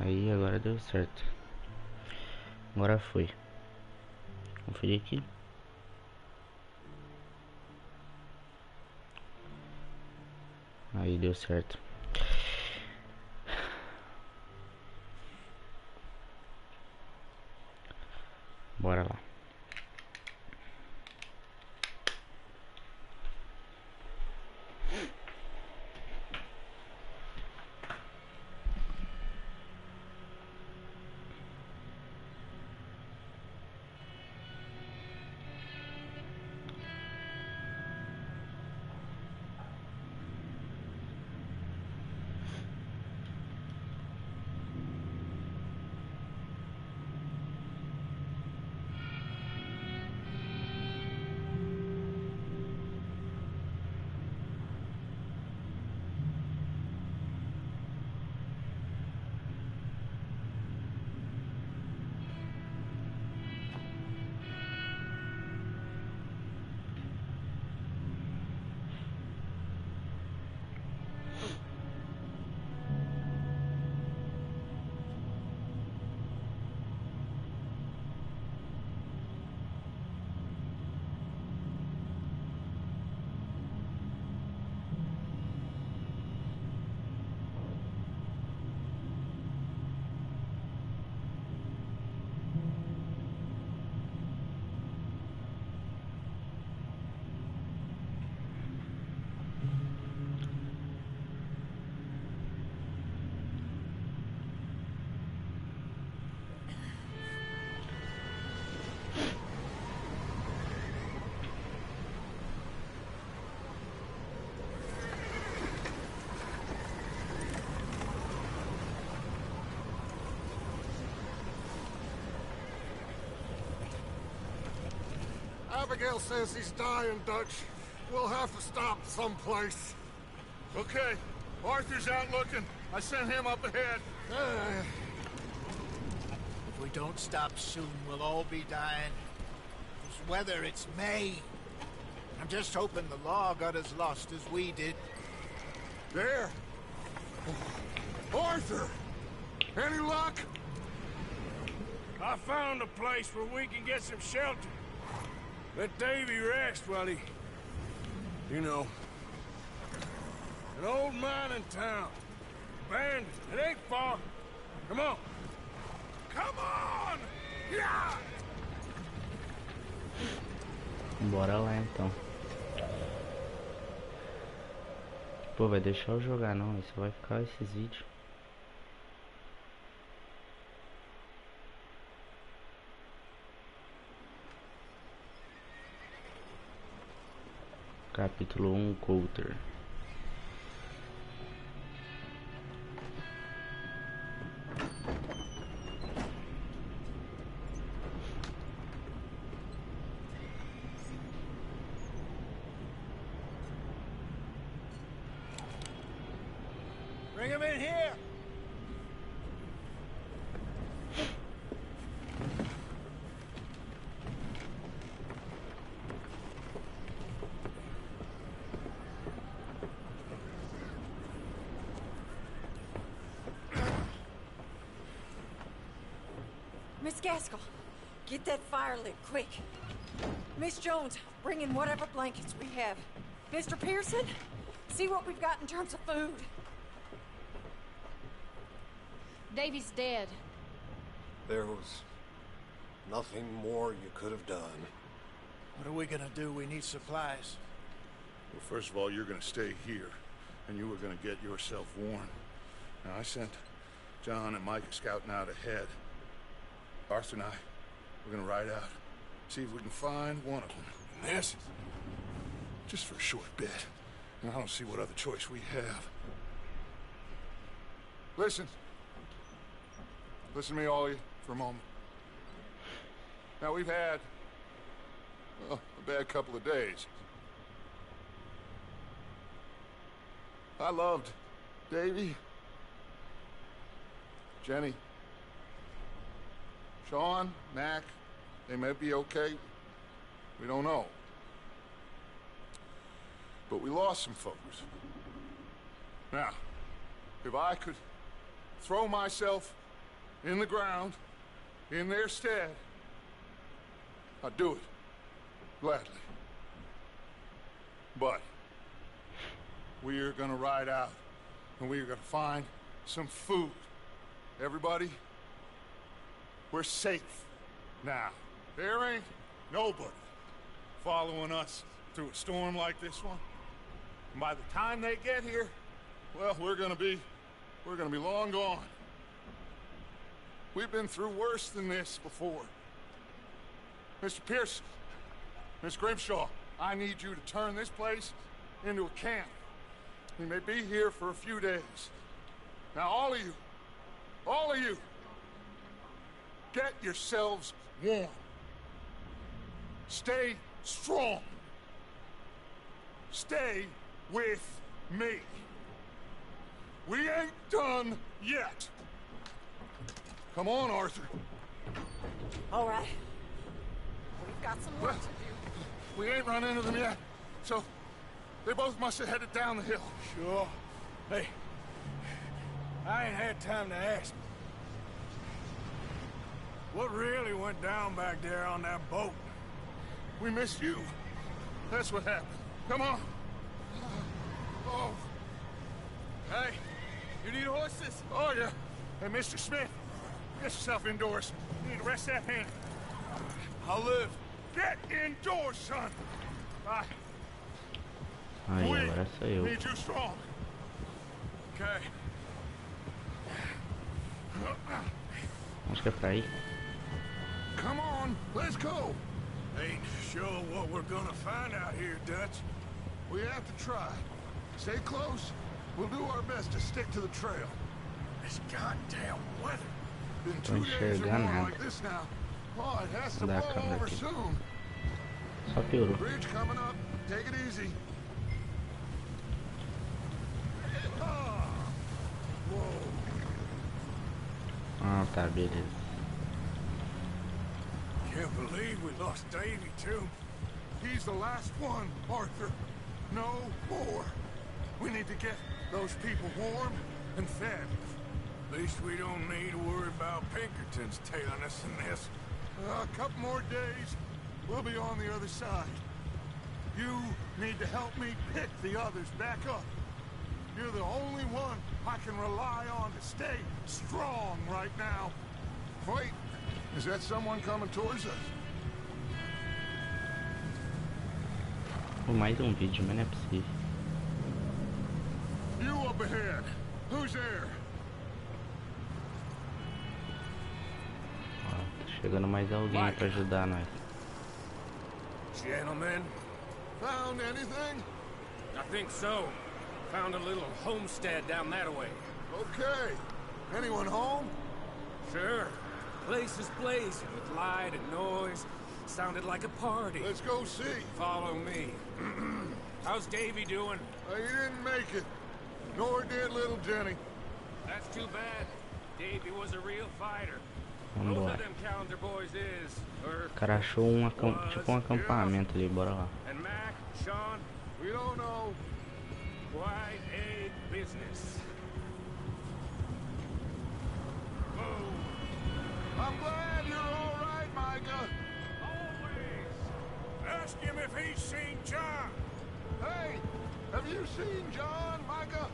Aí agora deu certo. Agora foi. Conferir aqui. Aí deu certo. Bora lá. Abigail says he's dying, Dutch. We'll have to stop someplace. Okay. Arthur's out looking. I sent him up ahead. If we don't stop soon, we'll all be dying. This weather, it's May. I'm just hoping the law got as lost as we did. There. Arthur! Any luck? I found a place where we can get some shelter. Let Davy rest while he... You know. An old mining town. Abandoned. It ain't far. Come on. Come on! Yeah! Bora lá então. Pô, vai deixar eu jogar não, isso vai ficar esses vídeos. Capítulo 1, Coulter. Bring him in here! Miss Gaskell, get that fire lit, quick. Miss Jones, bring in whatever blankets we have. Mr. Pearson, see what we've got in terms of food. Davy's dead. There was nothing more you could have done. What are we gonna do? We need supplies. Well, first of all, you're gonna stay here, and you were gonna get yourself warm. Now, I sent John and Mike scouting out ahead. Arthur and I, we're gonna ride out, see if we can find one of them. And this, just for a short bit. And I don't see what other choice we have. Listen. Listen to me, all of you, for a moment. Now, we've had, well, a bad couple of days. I loved Davy, Jenny, Sean, Mac. They may be okay. We don't know. But we lost some folks. Now, if I could throw myself in the ground, in their stead, I'd do it. Gladly. But we are gonna ride out, and we are gonna find some food. Everybody, we're safe now. There ain't nobody following us through a storm like this one. And by the time they get here, well, we're gonna be long gone. We've been through worse than this before. Mr. Pearson, Miss Grimshaw, I need you to turn this place into a camp. We may be here for a few days. Now, all of you, get yourselves warm. Stay strong. Stay with me. We ain't done yet. Come on, Arthur. All right. We've got some work to do. We ain't run into them yet, so they both must have headed down the hill. Sure. Hey, I ain't had time to ask. What really went down back there on that boat? We missed you. That's what happened. Come on. Oh. Hey, you need horses? Oh, yeah. Hey, Mr. Smith, get yourself indoors. You need to rest that hand. I'll live. Get indoors, son. Aí, agora sou eu. Need you strong. Okay. Acho que é pra ir. Come on, let's go. Ain't sure what we're gonna find out here, Dutch. We have to try. Stay close. We'll do our best to stick to the trail. This goddamn weather. Been 2 days or more like this now. Oh, it has to Dá a blow câmera over aqui. soon. Só piorou. Bridge coming up. Take it easy. Ah. Whoa. Ah, tá, beleza. Can't believe we lost Davy, too. He's the last one, Arthur. No more. We need to get those people warm and fed. At least we don't need to worry about Pinkertons tailing us in this. A couple more days, we'll be on the other side. You need to help me pick the others back up. You're the only one I can rely on to stay strong right now. Wait, is that someone coming towards us? Mais vídeo, mas não é possível. You up ahead. Who's there? Ó, tá chegando mais alguém pra ajudar nós. Gentlemen, Found anything? I think so. Found a little homestead down that way. Okay. Anyone home? Sure. Place is blazing with light and noise. Sounded like a party. Let's go see. Follow me. How's Davy doing? He didn't make it. Nor did little Jenny. That's too bad. Davy was a real fighter. Both Vambora. of them calendar boys is. O cara achou tipo um acampamento ali, bora lá. And Mac, Sean, We don't know. quite a business. Whoa. I'm glad you're all right, Micah. Always. ask him if he's seen John. Hey, have you seen John, Micah?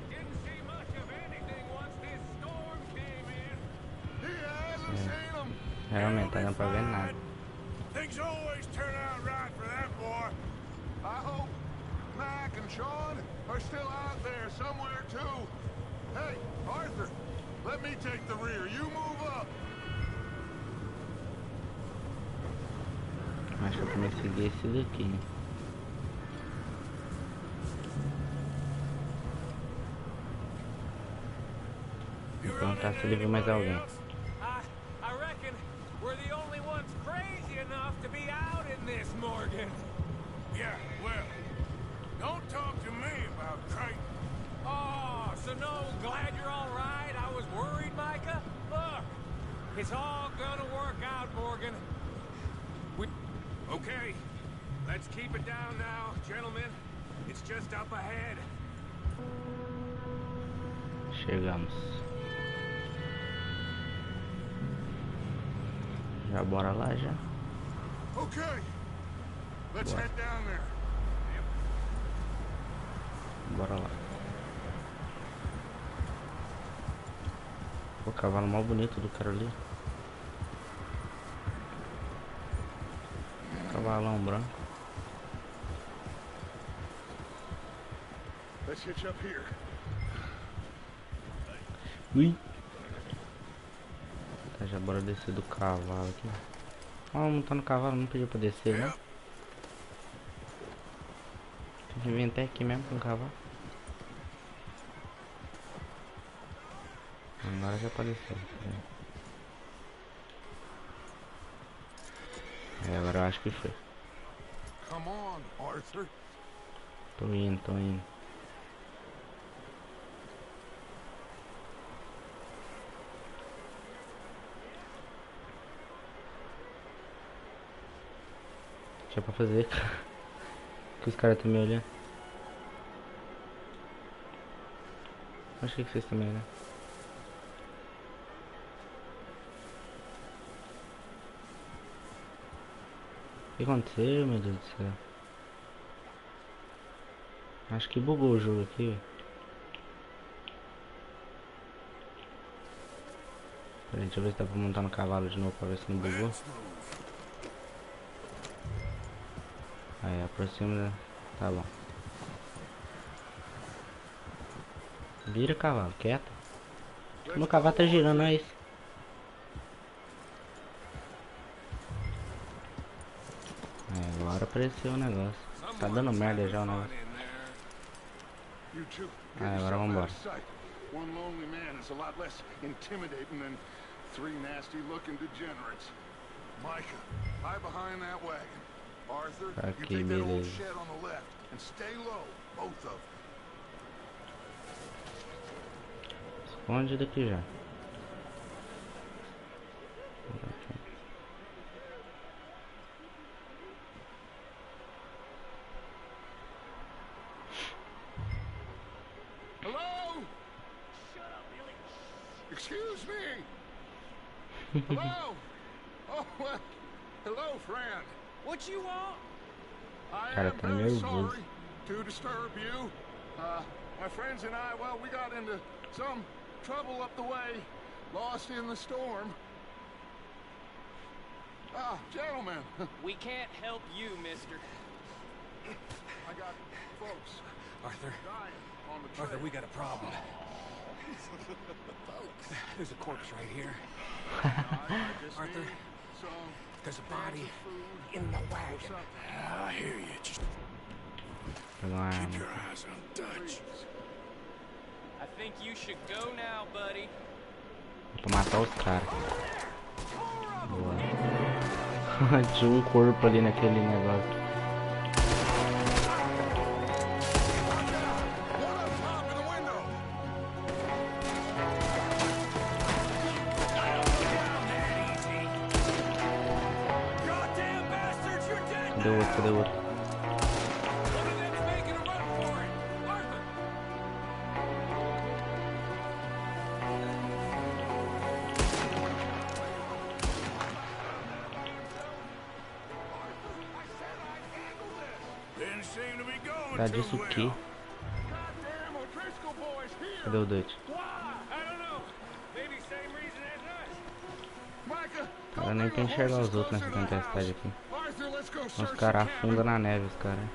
Didn't see much of anything once this storm came in. He hasn't seen him. Realmente, não dá pra ver nada. Things always turn out right for that boy. I hope Mac and Sean are still out there somewhere, too. Hey, Arthur, let me take the rear. You move up. Acho que eu também segui esse daqui, né? Perguntar se ele viu mais alguém. I reckon we're the only ones crazy enough to be out in this, Morgan. Yeah, well, don't talk to me about Creighton. Oh, so no, glad you're all right. I was worried, Micah. Look, it's all gonna work out, Morgan. Okay, let's keep it down now, gentlemen. It's just up ahead. Chegamos. Já bora lá já. Okay. Let's head down there. Bora lá. O cavalo mal bonito do cara ali. Cavalão branco. Let's hitch up here. Ui. Tá, já bora descer do cavalo aqui. Ó, não tá no cavalo, não pediu pra descer, né? Tem que vir até aqui mesmo com o cavalo. Agora já pode descer. Agora eu acho que foi. Come on, Arthur. Tô indo. Tinha pra fazer. Que os caras estão me olhando. Acho que vocês também, né? O que aconteceu, meu Deus do céu? Acho que bugou o jogo aqui, velho. Peraí, deixa eu ver se dá pra montar no cavalo de novo pra ver se não bugou. Aí, aproxima. Tá bom. Vira cavalo, quieto. Meu cavalo tá girando, é isso. Agora apareceu o negócio. Tá dando merda já o negócio. Agora vambora. One lonely man is a lot less intimidating than three nasty-looking degenerates. Micah, hide behind that wagon. Arthur, you take that old shed on the left and stay low, both of them. Esconde daqui já. Hello? Shut up, Billy. Excuse me. Hello? Oh, well, hello, friend. What you want? I Cara, am tá very nervoso. sorry to disturb you. My friends and I, well, we got into some trouble up the way, lost in the storm. Gentlemen. We can't help you, mister. I got folks Arthur, dying on the trail. Arthur, we got a problem. There's a corpse right here. I just Arthur, need some there's a body food in the or wagon. something. I hear you. Just Pegar uma keep arma. your eyes on Dutch. I think you should go now, buddy. Pra matar os caras. Boa. Tinha um corpo ali naquele negócio. One up top in the window. Goddamn bastards, you're dead Cadê o outro? Cadê o outro? One of them's making a run for it. Arthur! Didn't seem to be going Tá too disso o quê? well. Goddamn O'Driscoll boys here. Cadê o Dutch? Why? I don't know. Maybe same reason as us. Micah, Cara, nem quer enxergar os outros nessa tempestade aqui. Arthur, let's go Os search caras the cabin. afundam na neve, os caras.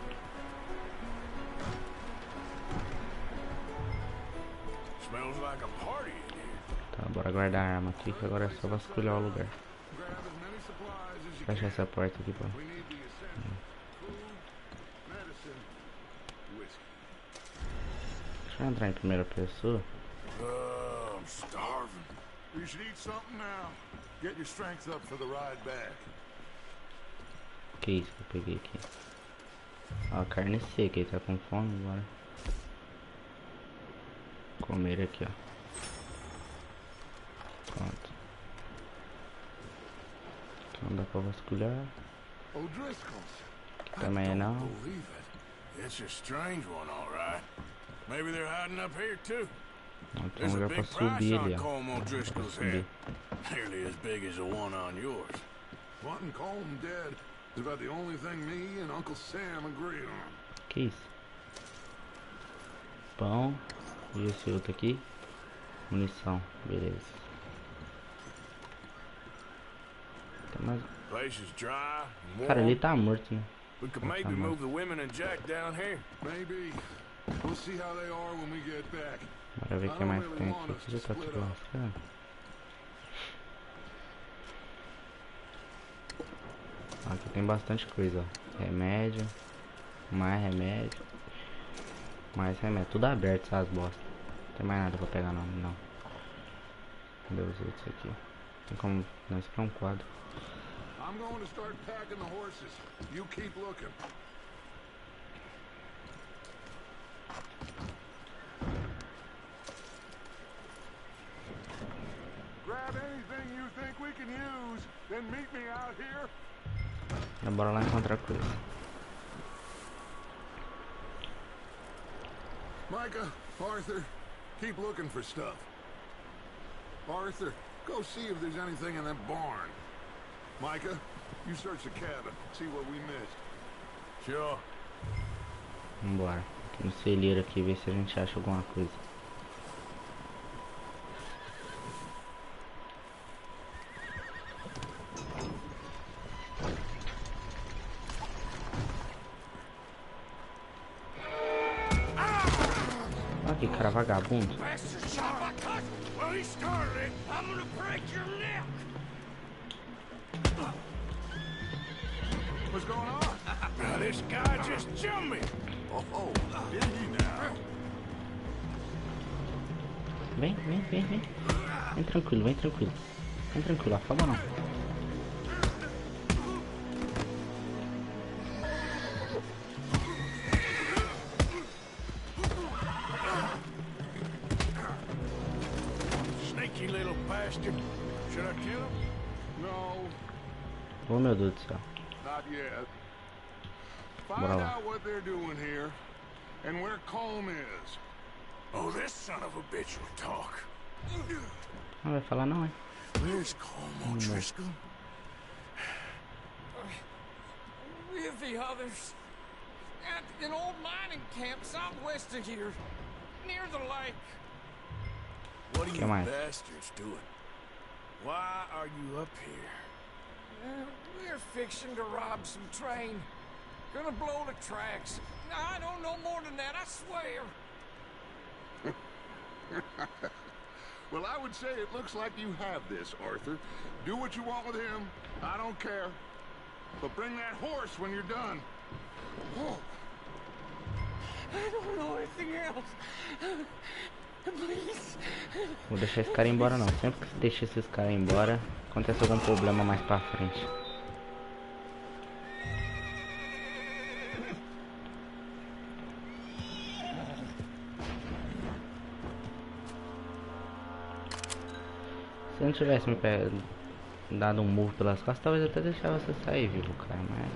Smells like a party in here. Tá, bora guardar a arma aqui que agora é só vasculhar o lugar. Grab as many supplies as you Fecha can. essa porta aqui, pô. We need the essentials. Food, medicine, whiskey. Deixa eu entrar em primeira pessoa. I'm starving. You should eat something now. Get your strength up for the ride back. Que isso que eu peguei aqui? Ó, carne seca, ele tá com fome, bora. Comer aqui, ó. Pronto. Aqui não dá pra vasculhar. O'Driscoll's. Aqui também não. Believe it. It's a strange one, all right. Maybe they're hiding up here too. Não tem There's um a lugar pra big price subir on ali, ó. Colm Pra O'Driscoll's subir. head. Nearly as big as the one on yours. Wanting Colm dead is about the only thing me and Uncle Sam agree on. Que isso? Pão. E esse outro aqui? Munição. Beleza. Tem mais... Place is dry and warm. Cara, ele tá morto, né? We could maybe move the women and Jack down here. Maybe. We'll see how they are when we get back. Bora ver o que mais tem aqui. Aqui já tá tudo lascado. Aqui tem bastante coisa, ó. Remédio. Mais remédio. Mais remédio. Tudo aberto, essas bostas. Não tem mais nada pra pegar não. Não. Cadê os outros aqui? Tem como... Não, isso aqui é um quadro. I'm going to start packing the horses. You keep looking. Grab anything you think we can use, then meet me out here. Bora lá encontrar coisa. Micah, Arthur, keep looking for stuff. Arthur, go see if there's anything in that barn. Micah, you search the cabin, see what we missed. Sure. Vambora. Aqui no celeiro aqui, ver se a gente acha alguma coisa. Olha que cara vagabundo. What's going on? Now this guy just jumped me. Oh, did he now? Vem. Vem tranquilo, vem tranquilo. Vem tranquilo, afoba não. Sneaky little bastard. Should I kill him? No, Oh meu Deus do céu. not yet. Bora Find lá. out what they're doing here and where Colm is. Oh, this son of a bitch will talk. Não vai falar não, é? Where's Colm O'Driscoll? With the others. At an old mining camp southwest of here. Near the lake. What are you Come on. bastards doing? Why are you up here? We're fixing to rob some train. Gonna blow the tracks. I don't know more than that, I swear. Well, I would say it looks like you have this, Arthur. Do what you want with him. I don't care. But bring that horse when you're done. Oh. I don't know anything else. Please. Vou deixar esse cara embora não. Sempre que você deixa esses caras embora, acontece algum problema mais pra frente. Se eu não tivesse me dado um murro pelas costas, talvez eu até deixava você sair vivo, cara, mas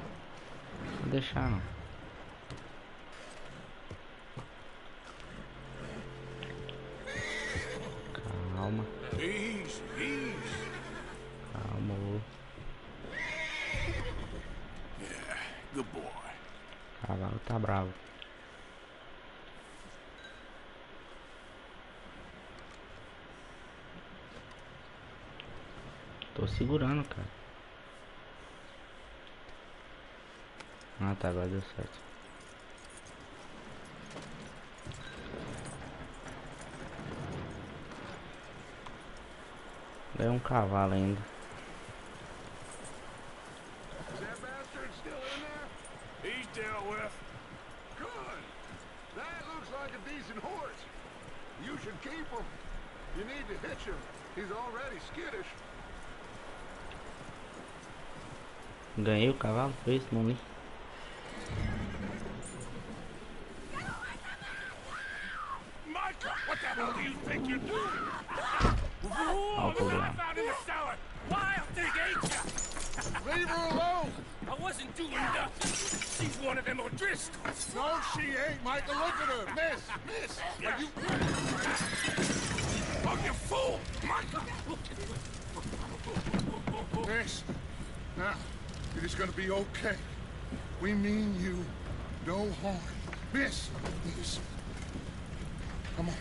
não vou deixar não. Calma, Easy. calma, ô. Yeah, good boy. O cavalo tá bravo. Tô segurando, cara. Ah, tá, agora deu certo. Ganhei um cavalo ainda. Is that bastard still in there? He's dealt with. Good. That looks like a decent horse. You should keep him. You need to hitch him. He's already skittish. Ganhei o cavalo, foi isso? Não li. Micah, what the hell do you think you're doing? Olha o problema. Out in the cellar. Wild thing ate ya. Leave her alone. I wasn't doing nothing. She's one of them O'Driscolls. No, she ain't, Micah. Look at her. Miss. Are you... Oh, you fool! Micah! Miss. Now, it is gonna be okay. We mean you no harm. Miss! Come on.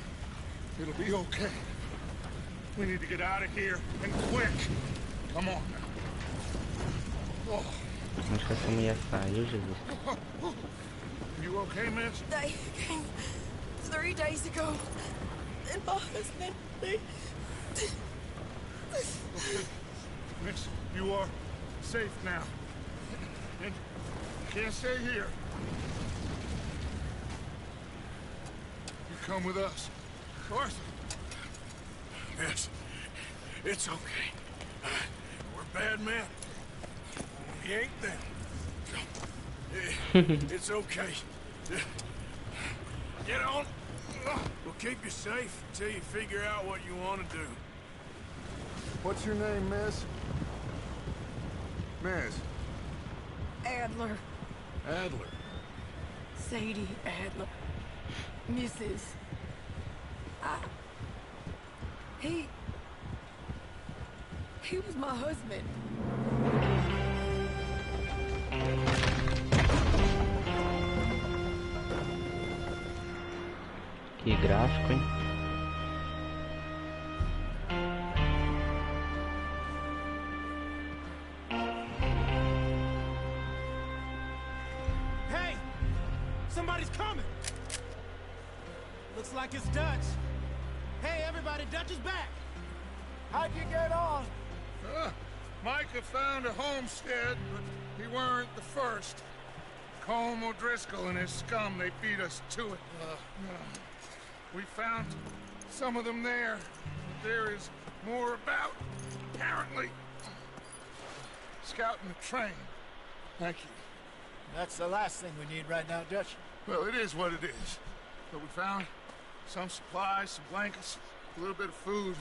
It'll be okay. We need to get out of here, and quick! Come on now. Oh. Onde que essa mulher saiu, Jesus? You okay, miss? They came 3 days ago. And my husband, they... Okay. Miss, you are safe now. And you can't stay here. You come with us. Arthur. Yes, it's okay. We're bad men. We ain't them. It's okay. Get on. We'll keep you safe until you figure out what you want to do. What's your name, miss? Miss. Adler. Adler. Sadie Adler. Mrs. He was my husband. Que gráfico, hein? Hey! Somebody's coming! Looks like it's Dutch. Hey, everybody, Dutch is back! How'd you get on? Micah found a homestead, but he weren't the first. Colm O'Driscoll and his scum, they beat us to it. We found some of them there, but there is more about, apparently. Scouting the train. Thank you. That's the last thing we need right now, Dutch. Well, it is what it is. But we found some supplies, some blankets, a little bit of food,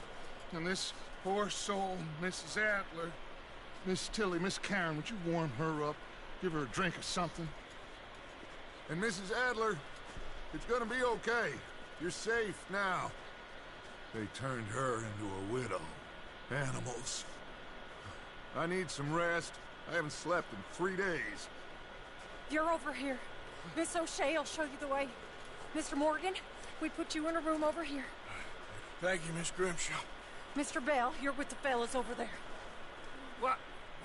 and this poor soul, Mrs. Adler, Miss Tilly, Miss Karen, would you warm her up? Give her a drink or something? And Mrs. Adler, it's gonna be okay. You're safe now. They turned her into a widow. Animals. I need some rest. I haven't slept in 3 days. You're over here. Miss O'Shea will show you the way. Mr. Morgan, we put you in a room over here. Thank you, Miss Grimshaw. Mr. Bell, you're with the fellas over there. What?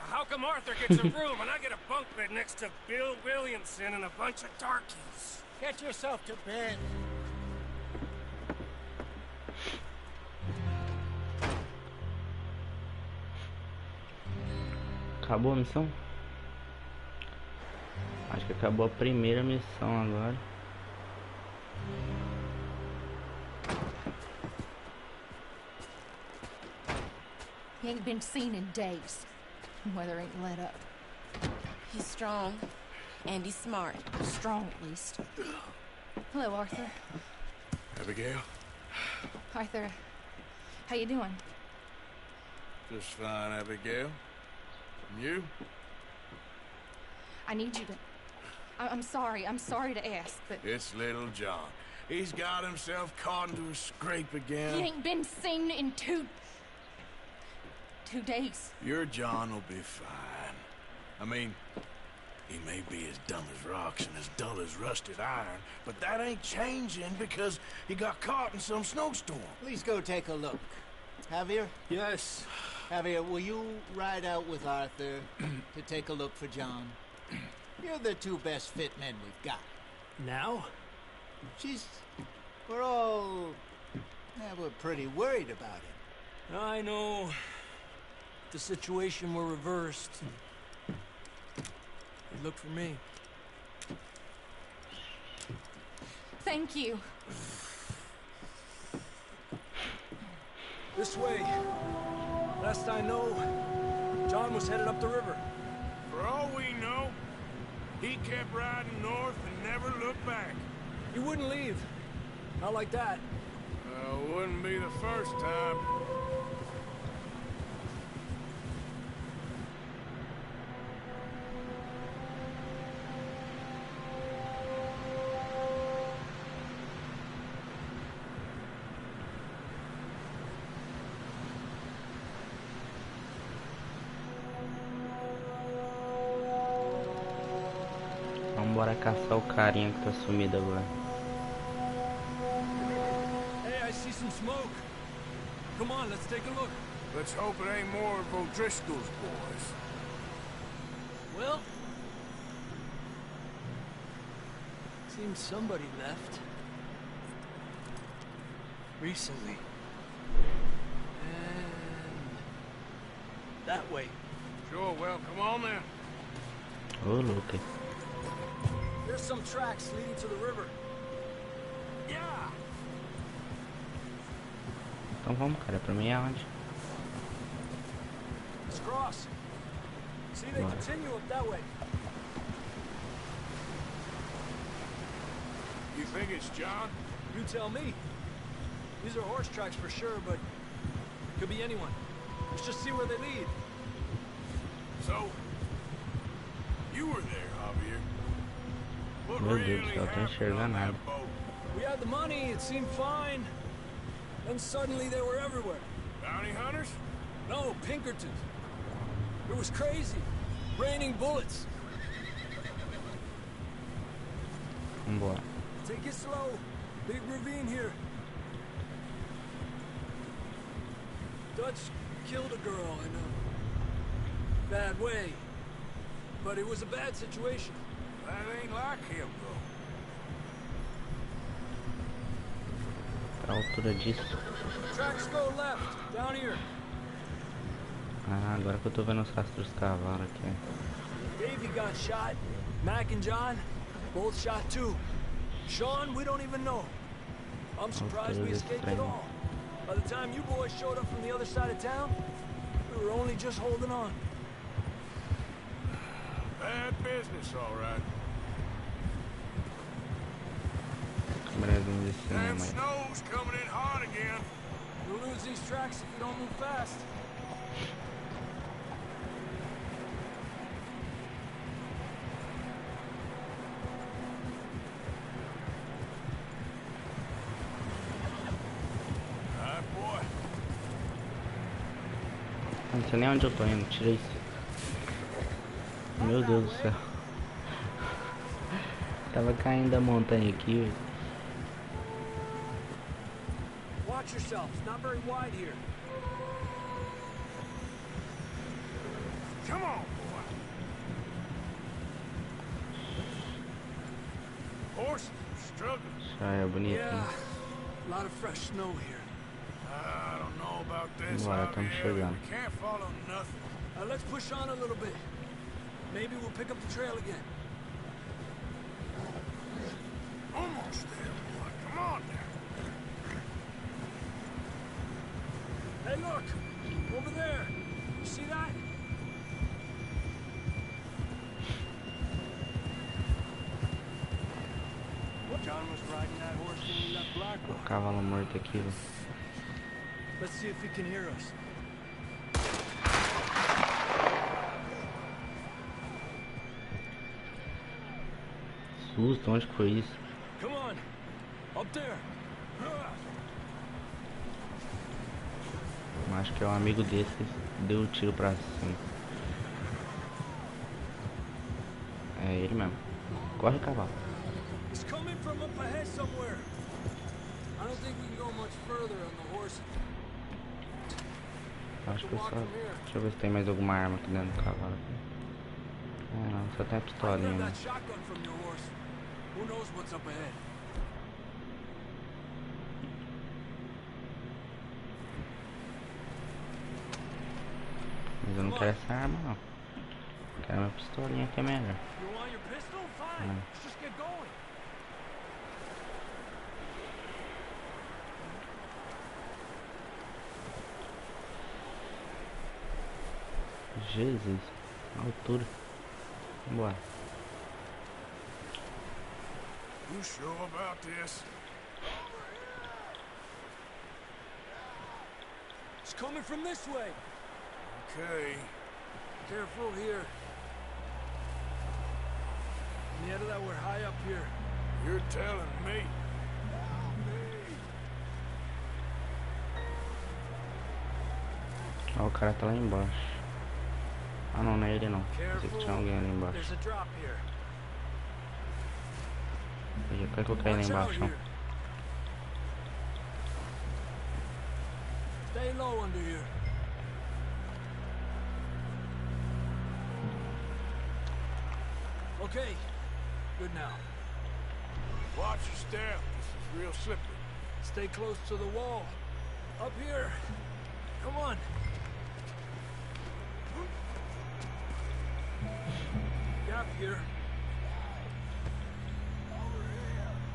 How come Arthur gets a room and I get a bunk bed next to Bill Williamson and a bunch of darkies? Get yourself to bed. Acabou a missão? Acho que acabou a primeira missão agora. He ain't been seen in days. Weather ain't let up. He's strong, and he's smart. Strong, at least. Hello, Arthur. Abigail? Arthur, how you doing? Just fine, Abigail. And you? I need you to... I'm sorry to ask, but... It's little John. He's got himself caught into a scrape again. He ain't been seen in 2 days. Your John will be fine. I mean, he may be as dumb as rocks and as dull as rusted iron, but that ain't changing because he got caught in some snowstorm. Please go take a look. Javier? Yes. Javier, will you ride out with Arthur to take a look for John? You're the 2 best fit men we've got. Now? We're all... we're pretty worried about him. I know. The situation were reversed. He looked for me. Thank you. This way. Last I know, John was headed up the river. For all we know, he kept riding north and never looked back. He wouldn't leave. Not like that. Wouldn't be the first time. Vambora caçar o carinha que tá sumido agora. Hey, I see some smoke. Come on, let's take a look. Let's hope it ain't more of O'Driscoll's boys. Well, seems somebody left. Recently. And that way. Sure, well, come on then. Ô, louco. There's some tracks leading to the river. Yeah. Então vamos, cara. Pra mim é onde? Let's cross. See, they Right. continue up that way. You think it's John? You tell me. These are horse tracks for sure, but could be anyone. Let's just see where they lead. So, you were there, Javier. What Meu Deus do really céu, tô happened enxergando on nada. that boat? We had the money, it seemed fine. Then suddenly they were everywhere. Bounty hunters? No, Pinkertons. It was crazy. Raining bullets. Vambora. Take it slow. Big ravine here. Dutch killed a girl in a bad way. But it was a bad situation. That ain't like him, though. Pra altura disso. Tracks go left, down here. Ah, agora que eu tô vendo os rastros dos cavalos aqui. Davey got shot. Mac and John, both shot too. Sean, we don't even know. I'm surprised we escaped at all. By the time you boys showed up from the other side of town, we were only just holding on. Bad business, all right. Câmerazinha de cinema Damn aí. snow's coming in hard again. We'll lose these tracks if we don't move fast. All right, boy. Não sei nem onde eu tô indo, tira isso. Meu Deus do céu. Tava caindo a montanha aqui, velho. Watch yourself. It's not very wide here. Come on, boy. Horses struggling. Já é bonito, Yeah, né? a lot of fresh snow here. I don't know about this, Bora, estamos Javier. chegando. We can't follow nothing. Let's push on a little bit. Maybe we'll pick up the trail again. Almost there, boy. Come on now. Hey, look! Over there! You see that? John was riding that horse when we left Blackrock. O cavalo morto aqui, velho. Let's see if he can hear us. Susto, onde que foi isso? Come on! Up there! Acho que é um amigo desse que deu o tiro pra cima. É ele mesmo. Corre, cavalo. He's coming from up ahead somewhere. I don't think we can go much further on the horse. Acho que eu só... Deixa eu ver se tem mais alguma arma aqui dentro do cavalo. Ah, não, só tem a pistolinha, Grab né? that shotgun from your horse. Who knows what's up ahead? Mas eu não quero essa arma, não. Quero uma pistolinha que é melhor. You want your pistol? Fine. No. Let's just get going. Jesus, a altura. Vambora. You sure about this? It's coming from this way. Okay. Careful here. Mierda, that we're high up here. You're telling me. Ó, o cara tá lá embaixo. Ah, não, não é ele não. Pensei que tinha alguém ali embaixo. There's a drop here. Já quer que eu caia lá embaixo. Stay low under here. Okay, good now. Watch your step. This is real slippery. Stay close to the wall. Up here. Come on. Gap here.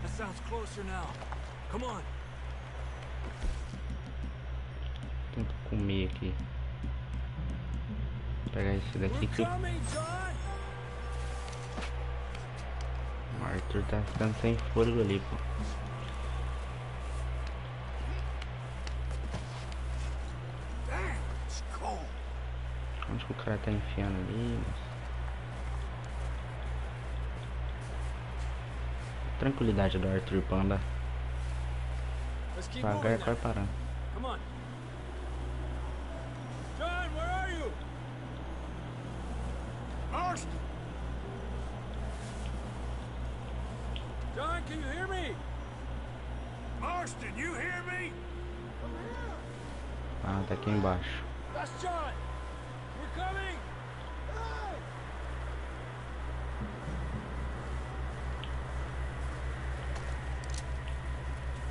That sounds closer now. Come on. Tento comer aqui. Vou pegar esse daqui que o Arthur tá ficando sem fôlego ali, pô. Onde que o cara tá enfiando ali? Tranquilidade do Arthur Panda. Devagar, vai parando. Come on. John, where are you? Marston! John, can you hear me? Marston, you hear me? Ah, tá aqui embaixo. That's John. We're coming. Hey!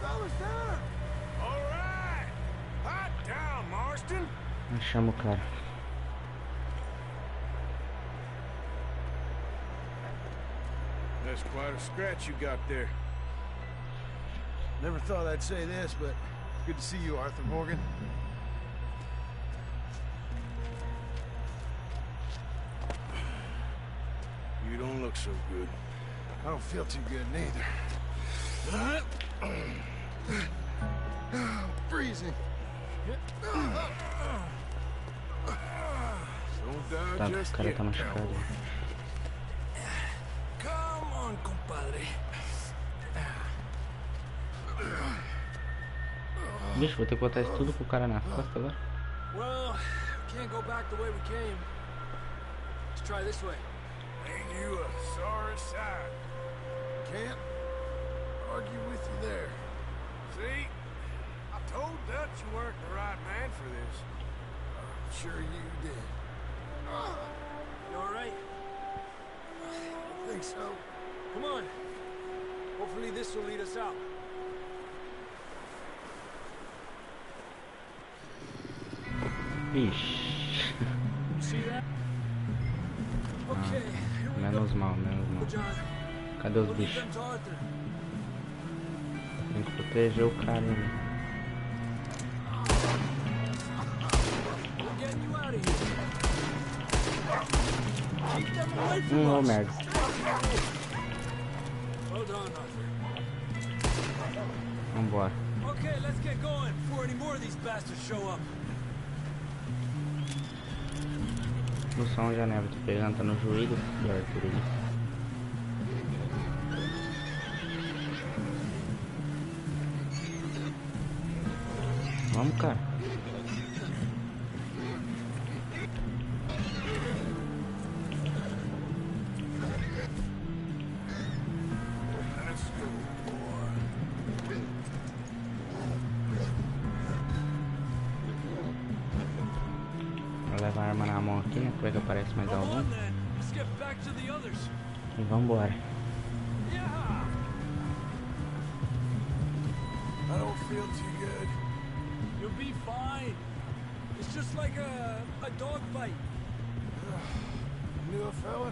Fellas down. All right. Hot down, Marston. Achamos o cara. That's quite a scratch you got there. Never thought I'd say this, but good to see you, Arthur Morgan. You don't look so good. I don't feel too good neither. Freezing. Don't die Tá, o just cara yet, tá machucado. Come on, compadre. Bicho, vou ter que botar isso tudo pro cara na costa agora. Well, we can't go back the way we came. Let's try this way. Ain't you a sorry sight? Can't argue with you there. See? I told Dutch you weren't the right man for this. I'm sure you did. You alright? I think so. Come on. Hopefully this will lead us out. Ixi. See that? Okay, here we go. Menos mal, menos mal. John, Cadê os we'll lead bichos? them to Arthur. Tem que proteger o cara, né? We're getting you out of here. Keep them away from Ô us. merda. Well done, Arthur. Vambora. Okay, let's get going before any more of these bastards show up. No som já neve, tô pegando, tá no joelho do Arthur ali. Vamos, cara. Vou levar a arma na mão aqui, né? Pra ver que aparece mais Come algum. on then. Let's get back to the others. E vambora. Yeah. I don't feel too good. You'll be fine. It's just like a dog fight. Knew a fella?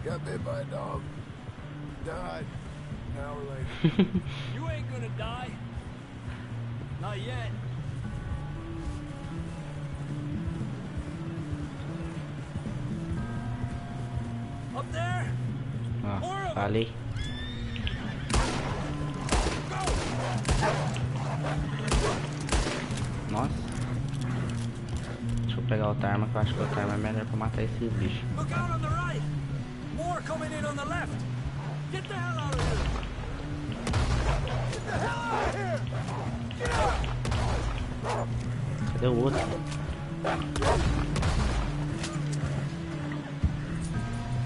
Got bit by a dog. Died. An hour later. You ain't gonna die. Not yet. Up there? Ó, falei. Nossa. Deixa eu pegar outra arma, que eu acho que outra arma é melhor pra matar esses bichos. Look out on the right. More coming in on the left. Get the hell out of here. Get the hell out of here. Get out. Cadê o outro?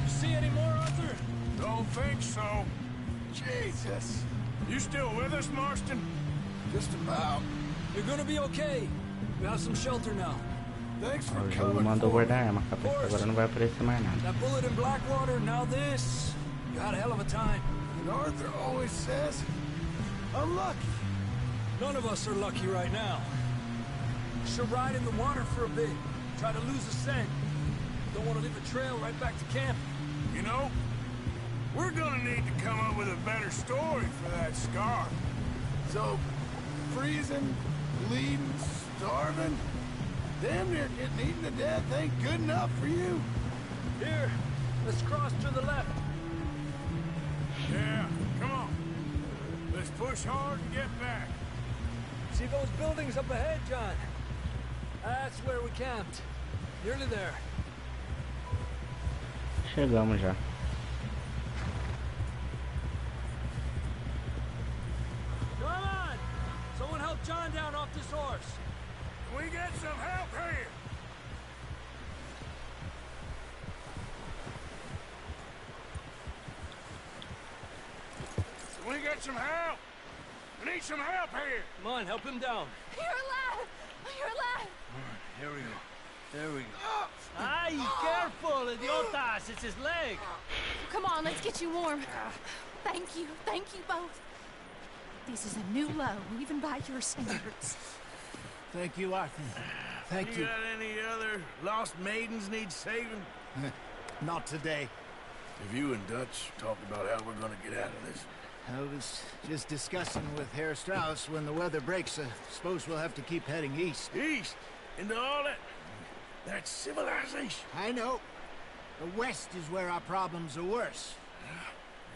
You see any more, Arthur? Don't think so. Jesus! You still with us, Marston? Just about. You're gonna be okay. We have some shelter now. Thanks for O jogo coming mandou for me. guardar a arma, cabeça. Agora não vai aparecer mais nada. That bullet in Blackwater, now this. You had a hell of a time. And Arthur always says, I'm lucky. None of us are lucky right now. Should ride in the water for a bit. Try to lose the scent. Don't want to leave a trail right back to camp. You know, we're gonna need to come up with a better story for that scar. So, freezing, bleeding, starving, damn near getting eaten to death ain't good enough for you. Here, let's cross to the left. Yeah, come on. Let's push hard and get back. See those buildings up ahead, John? That's where we camped. Nearly there. Chegamos já. Come on! Someone help John down off this horse. Can we get some help here? Can we get some help? We need some help here. Come on, help him down. You're alive! You're alive! Here we go. There we go. Ay, careful, idiotas! It's his leg! Come on, let's get you warm. Thank you both. This is a new low, even by your standards. Thank you, Arthur. Thank you. You got any other lost maidens need saving? Not today. Have you and Dutch talked about how we're gonna get out of this? I was just discussing with Herr Strauss when the weather breaks. I suppose we'll have to keep heading east. East? Into all that... That's civilization. I know. The west is where our problems are worse.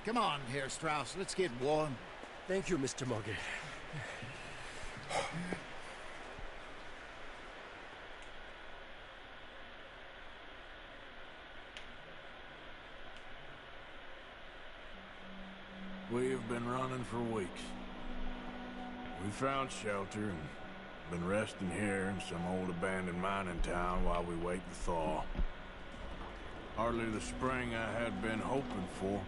Come on, Herr Strauss, let's get warm. Thank you, Mr. Morgan. We have been running for weeks. We found shelter and been resting here in some old abandoned mining town while we wait the thaw. Hardly the spring I had been hoping for.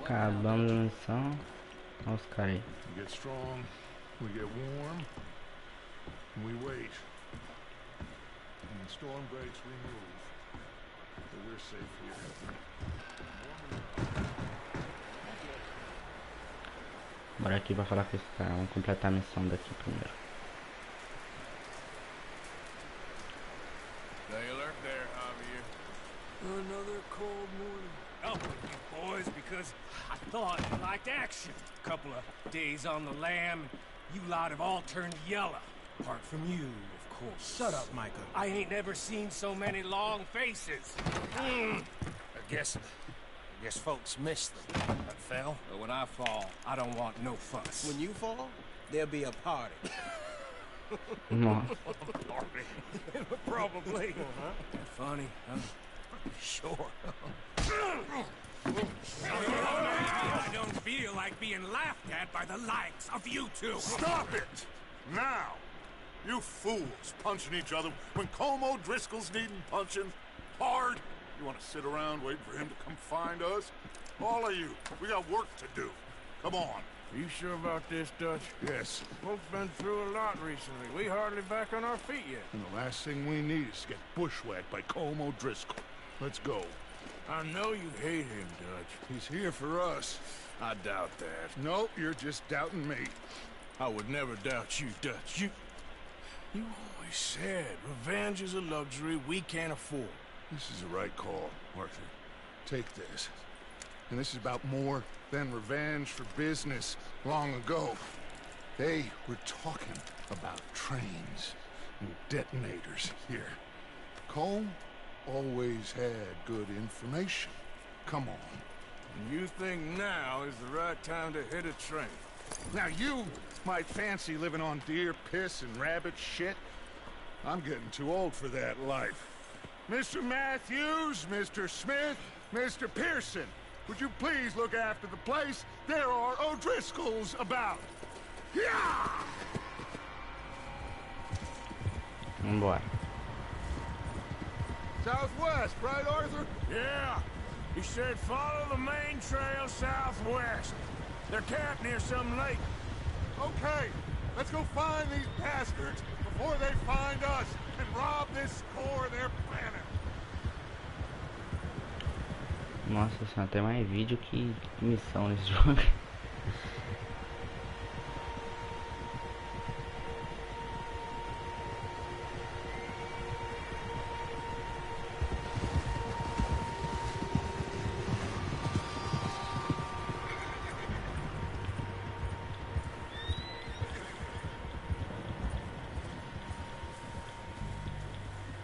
Acabamos a missão. Olha os caras aí. We get strong, we get warm, and we wait. When the storm breaks, we move. But we're safe here. Bora aqui pra falar com esse cara. Vamos completar a missão daqui primeiro. Stay alert there, Javier. Another cold morning. Help with you boys, because I thought you liked action. A couple of days on the lam, and you lot have all turned yellow. Apart from you, of course. Shut up, Micah. I ain't never seen so many long faces. I guess folks miss them. That fell. But when I fall, I don't want no fuss. When you fall, there'll be a party. Nossa. Party. Probably. Funny, huh? Sure. I don't feel like being laughed at by the likes of you two. Stop it! Now! You fools punching each other when Colm O'Driscoll's needing punching hard. You want to sit around waiting for him to come find us? All of you, we got work to do. Come on. Are you sure about this, Dutch? Yes. Folks been through a lot recently. We hardly back on our feet yet. And the last thing we need is to get bushwhacked by Colm O'Driscoll. Let's go. I know you hate him, Dutch. He's here for us. I doubt that. No, you're just doubting me. I would never doubt you, Dutch. You always said revenge is a luxury we can't afford. This is the right call, Arthur. Take this. And this is about more than revenge for business long ago. They were talking about trains and detonators here. Colm always had good information. Come on. And you think now is the right time to hit a train? Now you might fancy living on deer piss and rabbit shit. I'm getting too old for that life. Mr. Matthews, Mr. Smith, Mr. Pearson, would you please look after the place? There are O'Driscolls about. Yeah! Vambora. Southwest, right, Arthur? Yeah. He said follow the main trail southwest. They're camped near some lake. Okay, let's go find these bastards before they find us and rob this core of their planet. Nossa senhora, tem mais vídeo que missão nesse jogo.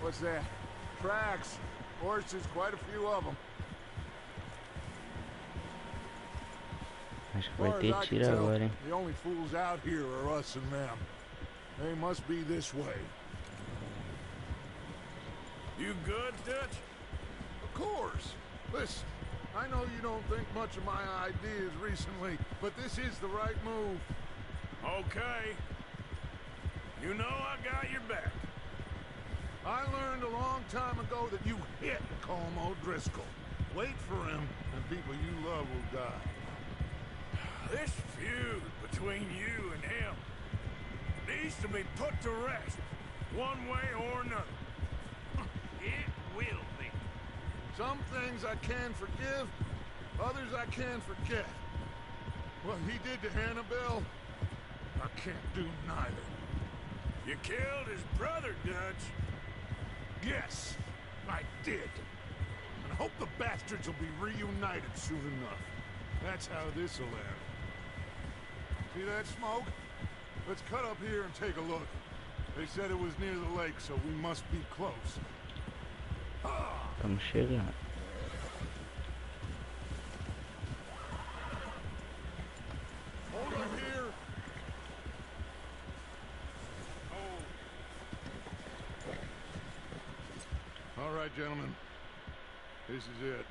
What's that? Tracks. Horses, quite a few of them. Acho que vai ter tiro agora, hein? The only fools out here are us and them. They must be this way. You good, Dutch? Of course. Listen, I know you don't think much of my ideas recently, but this is the right move. Okay. You know I got your back. I learned a long time ago that you hit Colm O'Driscoll. Wait for him, and people you love will die. This feud between you and him needs to be put to rest, one way or another. It will be. Some things I can forgive, others I can forget. What he did to Hannibal, I can't do neither. You killed his brother, Dutch. Yes, I did. And I hope the bastards will be reunited soon enough. That's how this'll end. See that smoke? Let's cut up here and take a look. They said it was near the lake, so we must be close. Estamos chegando. Hold up here. All right, gentlemen. This is it.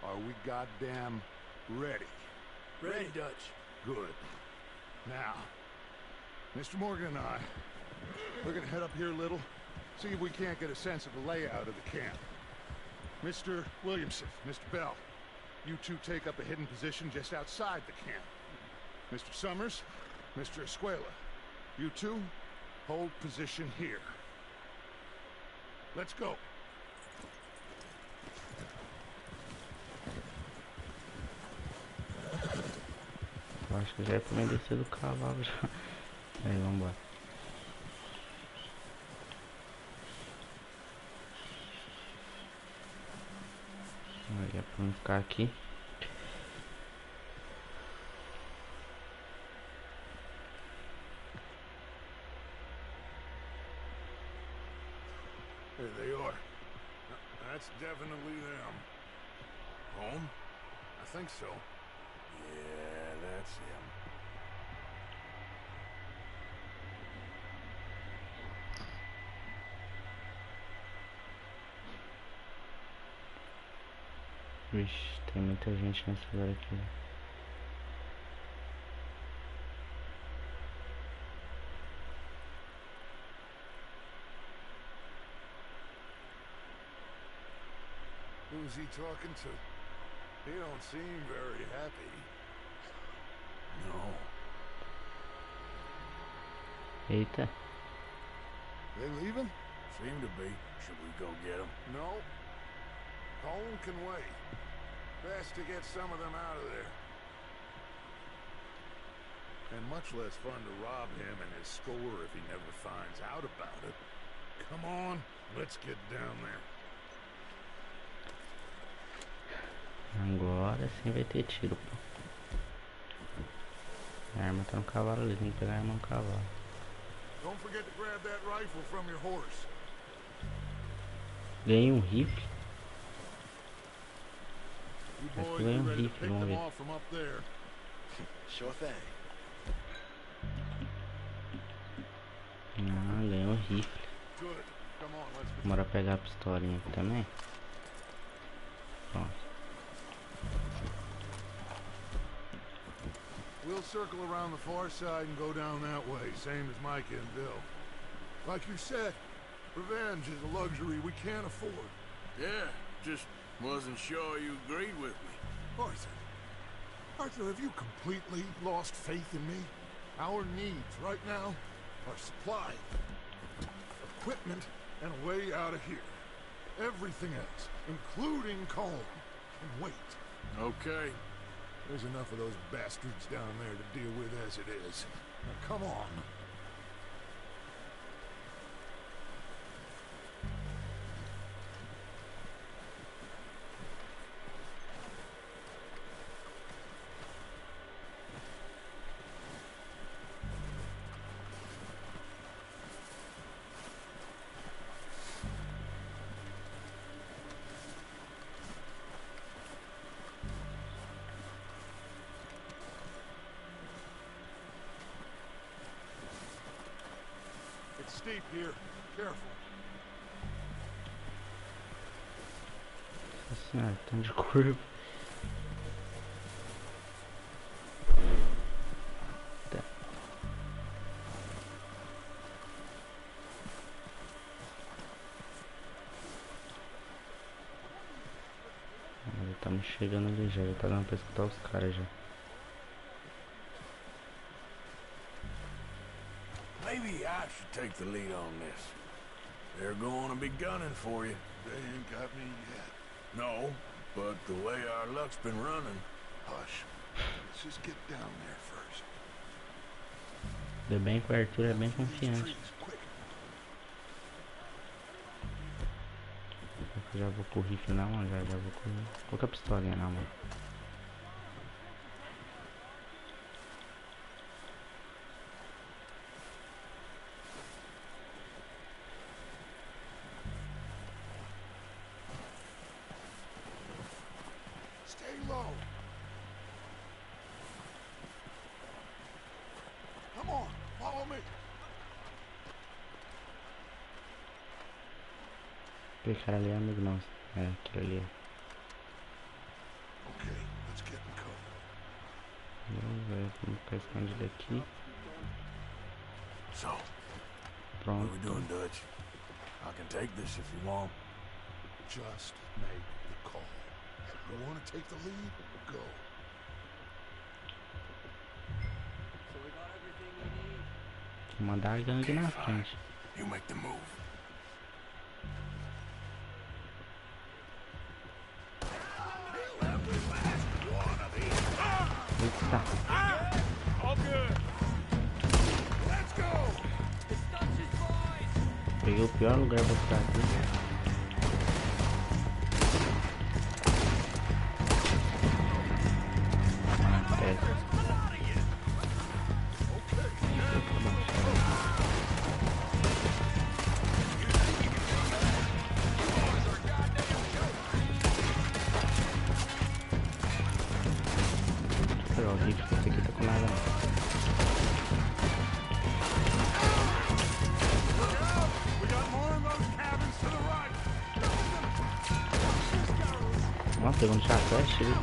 Are we goddamn ready? Ready, Dutch. Good. Now, Mr. Morgan and I, we're gonna head up here a little, see if we can't get a sense of the layout of the camp. Mr. Williamson, Mr. Bell, you two take up a hidden position just outside the camp. Mr. Summers, Mr. Escuela, you two hold position here. Let's go. Eu acho que já é pra mim descer do cavalo já. Aí, vambora. Aí é pra mim ficar aqui. There they are. That's definitely them. Home? I think so. Yeah, that's him. Vixe, tem muita gente nesse lugar aqui. Who's he talking to? He don't seem very happy. No. Eita. They leaving? Seem to be. Should we go get them? No. Colm can wait. Best to get some of them out of there. And much less fun to rob him and his score if he never finds out about it. Come on, let's get down there. Agora sim vai ter tiro, pô. A arma tá no cavalo ali, tem que pegar a arma no cavalo. Don't forget to grab that rifle from your horse. Ganhei um rifle. You Acho boys que be ganhei um ready to rifle, pick vamos them ver. off from up there. Sure thing. Ah, ganhei um rifle. Good. Come on, let's Bora pegar a pistolinha aqui também. Pronto. We'll circle around the far side and go down that way, same as Micah and Bill. Like you said, Revenge is a luxury we can't afford. Yeah, just wasn't sure you agreed with me. Arthur. Arthur, have you completely lost faith in me? Our needs right now are supply, equipment, and a way out of here. Everything else, including calm and wait. Okay. There's enough of those bastards down there to deal with as it is. Now come on. It's steep here. Careful. Nossa senhora, tanto de curva. Tá. Estamos chegando ali já tá dando pra escutar os caras já. Maybe I should take the lead on this. They're going to be gunning for you. They ain't got me yet. No, but the way our luck's been running. Hush. Let's just get down there first. Ainda bem que o Arthur é bem confiante. Eu já vou com o rifle na mão, já vou com qualquer pistolinha na mão. Stay low. Come on, follow me. Aquele cara ali é amigo nosso. É, aquele ali. Okay, let's get in cover. Vamos ficar escondido aqui. So, what Pronto. are we doing, Dutch? I can take this if you want. Just make the call. You want to take the lead? Go. Vou mandar a gangue na frente. You make the move. Eita. All good. Let's go. Peguei o pior lugar pra ficar aqui. Pero o rifle esse aqui tá com nada não. Nossa, pegou um chacete ali.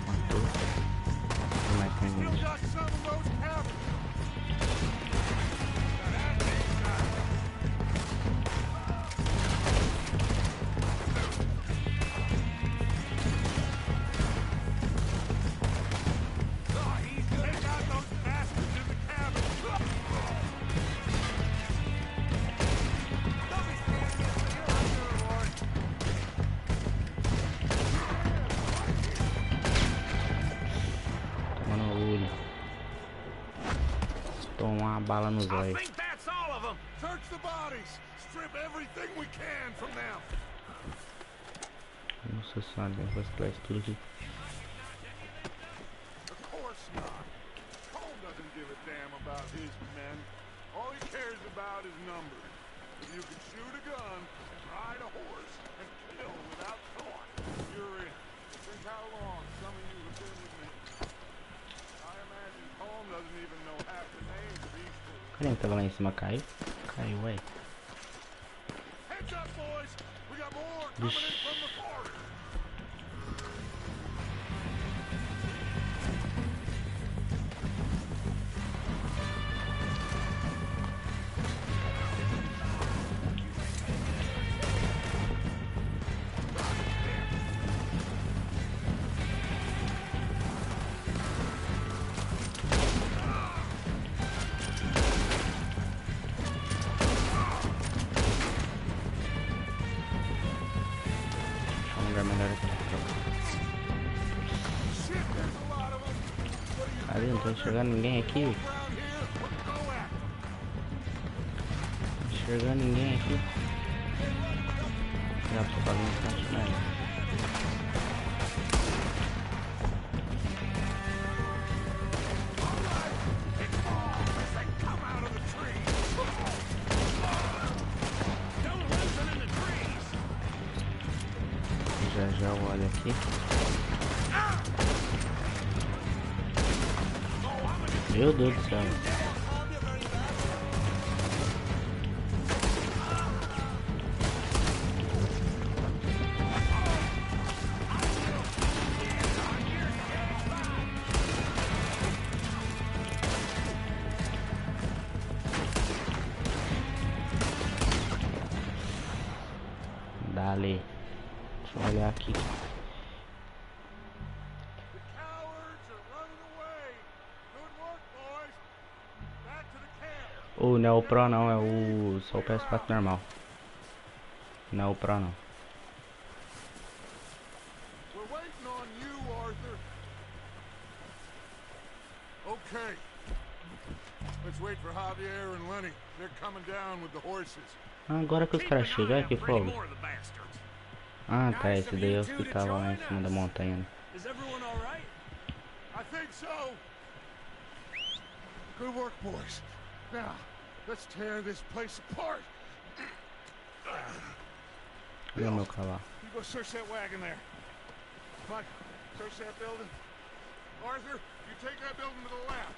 Matou. Tem mais que ninguém. Uma bala no zóio. Search the bodies. Strip everything we can from them. Nossa senhora, vou esclarecer tudo aqui. Of course not. Cole doesn't give a damn about his men. All he cares about is numbers. If you can shoot a gun and ride a horse and kill without thought, you're in. Think how long some of you have been with me. I imagine Colm doesn't even know half the names of these fools. Cadê que tava lá em cima? Caiu? Caiu, ué. Heads up, boys. We got more coming in from the forest. Ali, não tô enxergando ninguém aqui. Não tô enxergando ninguém aqui. Já pra fazer um sentimento. Já eu olho aqui. Meu Deus do céu. Dale. Deixa eu olhar aqui. O não é o Pro não, é o só o PS4 normal. Não é o Pro não. Okay. Let's wait for Javier and Lenny. They're coming down with the horses. Agora que os caras chegam aqui, fogo. Ah, tá, esse daí é o que tava lá em cima da montanha. I think so. Good work, boys. Now, let's tear this place apart. Cadê o meu cavalo? You go search that wagon there. Mike, search that building. Arthur, you take that building to the left.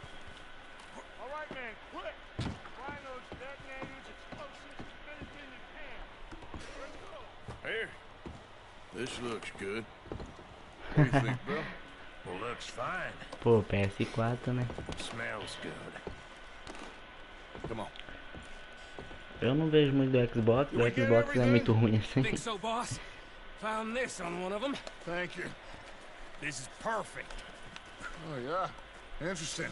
All right, man, quick. Find those detonators, explosives, anything you can. Let's go. Here. This looks good. What do you think, bro? Well, looks fine. Pô, PS4, né? Smells good. Come on. Eu não vejo muito do Xbox, o Xbox é muito ruim assim. Think so, boss? Found this on one of them. Thank you. This is perfect. Oh, yeah. Interesting.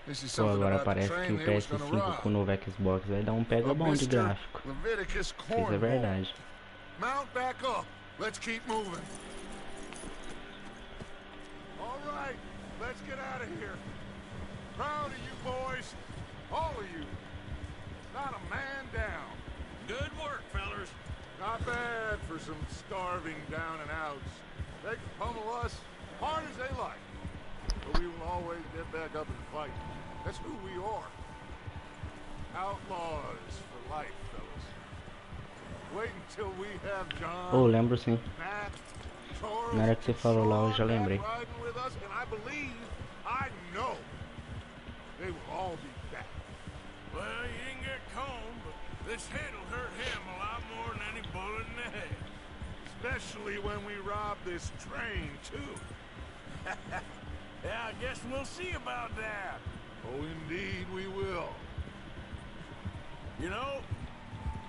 This is Pô, something agora about the parece train que o they was gonna PS5 com o rob. novo Xbox vai dar um pega bom de gráfico. Leviticus Isso é Cornwall. verdade. Mount back up. Let's keep moving. All right, let's get out of here. Proud of you boys. All of you. Not a man down. Good work, fellers. Not bad for some starving down and outs. They can pummel us hard as they like. But we will always get back up and fight. That's who we are. Outlaws for life, fellas. Wait until we have John, Oh, lembro sim. Matt, Charles, Na hora que você falou lá, eu já lembrei. riding with us, and I believe, I know, they will all be back. Well, you didn't get Combe, but this hit'll hurt him a lot more than any bullet in the head. Especially when we rob this train, too. Yeah, I guess we'll see about that. Oh, indeed we will. You know,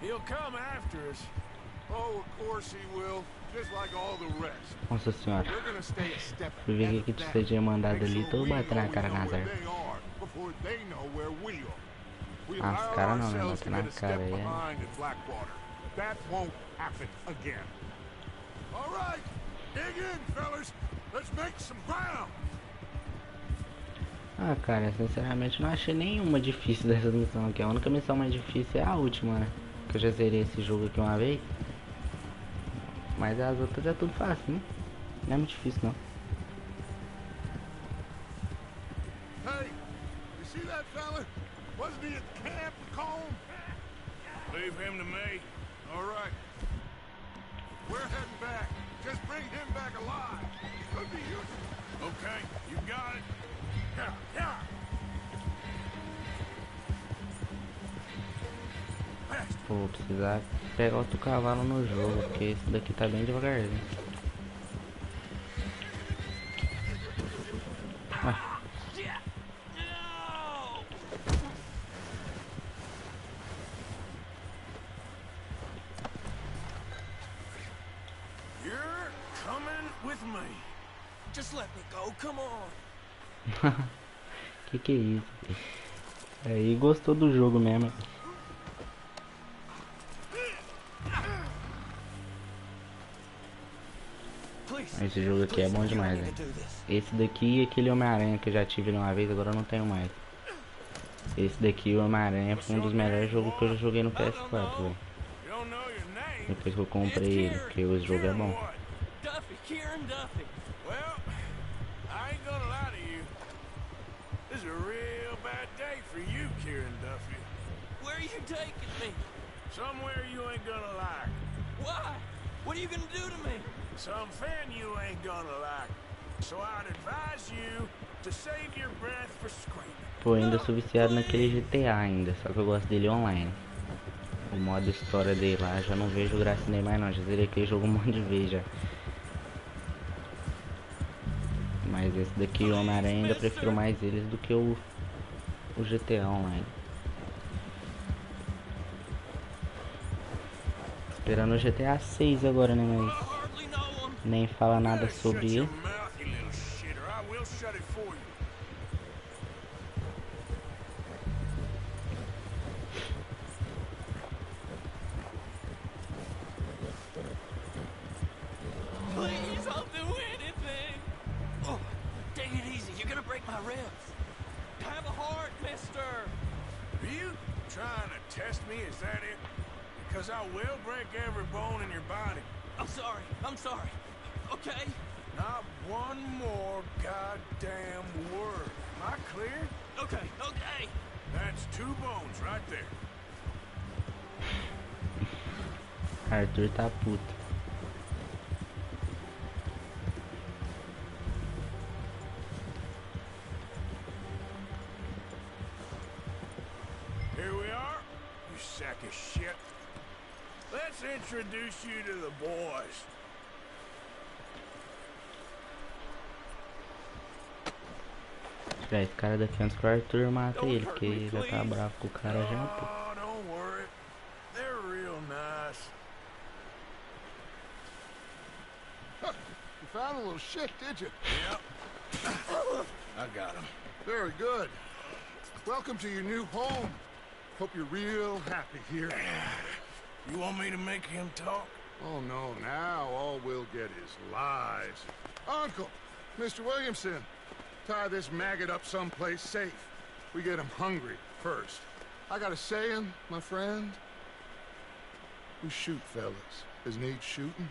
he'll come after us. Oh, of course he will. Just like all the rest. Nossa senhora. We're gonna stay a step Fui ver ahead o que of você tinha mandado Make ali, sure tô we batendo na always cara know com a where Zé. they are before they know where we are. We Ah, allow os caras não, né? ourselves to Bater na get a cara step aí é. behind at Blackwater. That won't happen again. All right, dig in, fellas. Let's make some ground. Ah, cara, sinceramente não achei nenhuma difícil dessa missão aqui. A única missão mais difícil é a última, né? Que eu já zerei esse jogo aqui uma vez. Mas as outras é tudo fácil, né? Não é muito difícil, não. Hey, you see that fella? Wasn't he at the camp with Colm? Leave him to me. All right. We're heading back. Just bring him back alive. Could be useful. Okay, you got it. Yeah, yeah. Pô, vou precisar pegar outro cavalo no jogo, porque esse daqui tá bem devagarzinho. Ah, You're coming with me. Just let me go, come on. que é isso? Aí gostou do jogo mesmo. Please, Esse jogo aqui é bom demais, velho. Esse daqui e aquele Homem-Aranha que eu já tive uma vez, agora eu não tenho mais. Esse daqui, o Homem-Aranha, foi um dos melhores jogos que eu já joguei no PS4, velho. Depois que eu comprei ele, porque o jogo é bom. Duffy, Kieran Duffy. Well, I ain't gonna lie to you. This is a real bad day for you, Kieran Duffy. Where are you taking me? Somewhere you ain't gonna like. Why? What are you gonna do to me? Something you ain't gonna like. So I'd advise you to save your breath for screaming. Pô, ainda sou viciado naquele GTA ainda, só que eu gosto dele online. O modo história dele lá, já não vejo graça nele mais não, já zerei aquele jogo um monte de vezes já. Mas esse daqui, o Homem-Aranha, ainda prefiro mais eles do que o GTA online. Esperando o GTA 6 agora, né, mas nem fala nada sobre ele. Please, I'll do anything. Oh, take it easy. You're gonna break my ribs. Have a heart, mister. Are you trying to test me? Is that it? Because I will break every bone in your body. I'm sorry. I'm sorry. Okay? Not one more goddamn word. Am I clear? Okay, okay. That's 2 bones right there. Arthur tá puto. Here we are, you sack of shit. Let's introduce you to the boys. Já, esse cara daqui antes que o Arthur mata ele, porque ele já tá bravo com o cara já, pô. Oh, don't worry. They're real nice. Huh, you found a little shit, did you? Yep. I got him. Very good. Welcome to your new home. Hope you're real happy here. You want me to make him talk? Oh, no, now all we'll get is lies. Uncle, Mr. Williamson, tie this maggot up someplace safe. We get him hungry first. I got a saying, my friend. We shoot fellas as need shooting,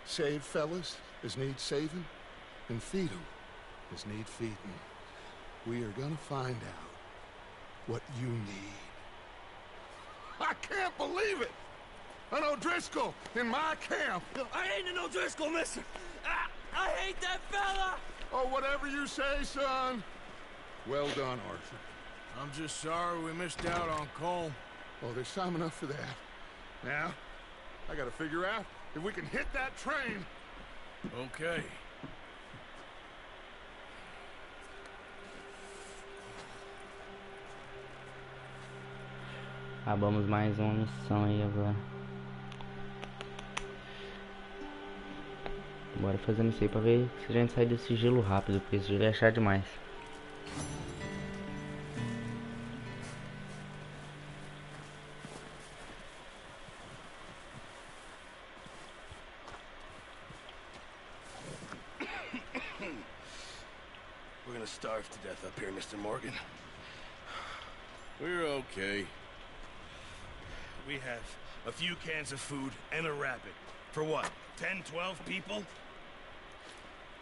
save fellas as need saving, and feed 'em as need feeding. We are gonna find out what you need. I can't believe it! An O'Driscoll in my camp! I ain't an O'Driscoll, mister! I hate that fella! Oh, whatever you say, son. Well done, Arthur. I'm just sorry we missed out on Cole. Oh, there's time enough for that. Now, I gotta figure out if we can hit that train. Okay. Acabamos mais uma missão aí agora. Bora fazendo isso aí pra ver se a gente sai desse gelo rápido, porque esse gelo é chato demais. We're gonna starve to death up here, Mr. Morgan. We're okay. We have a few cans of food and a rabbit. For what, 10, 12 people?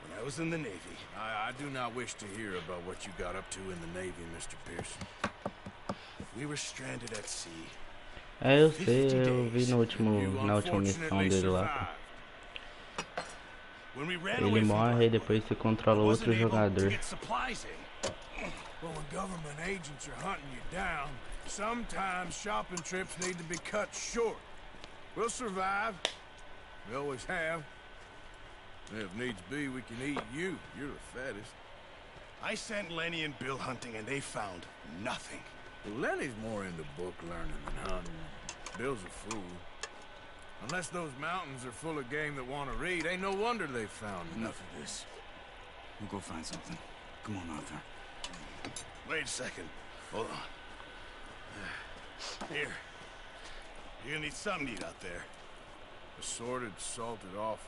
When I was in the Navy... I do not wish to hear about what you got up to in the Navy, Mr. Pearson. We were stranded at sea. É, eu sei, eu vi na última missão dele lá. Ele morre e depois você controla outro jogador. Well, when government agents are hunting you down, sometimes shopping trips need to be cut short. We'll survive. We always have. If needs be, we can eat you. You're the fattest. I sent Lenny and Bill hunting and they found nothing. Well, Lenny's more into book learning than hunting. Bill's a fool. Unless those mountains are full of game that want to read, ain't no wonder they found Enough of this. We'll go find something. Come on, Arthur. Wait a second. Hold on. Here. You're gonna need something to eat out there. Assorted, salted offal.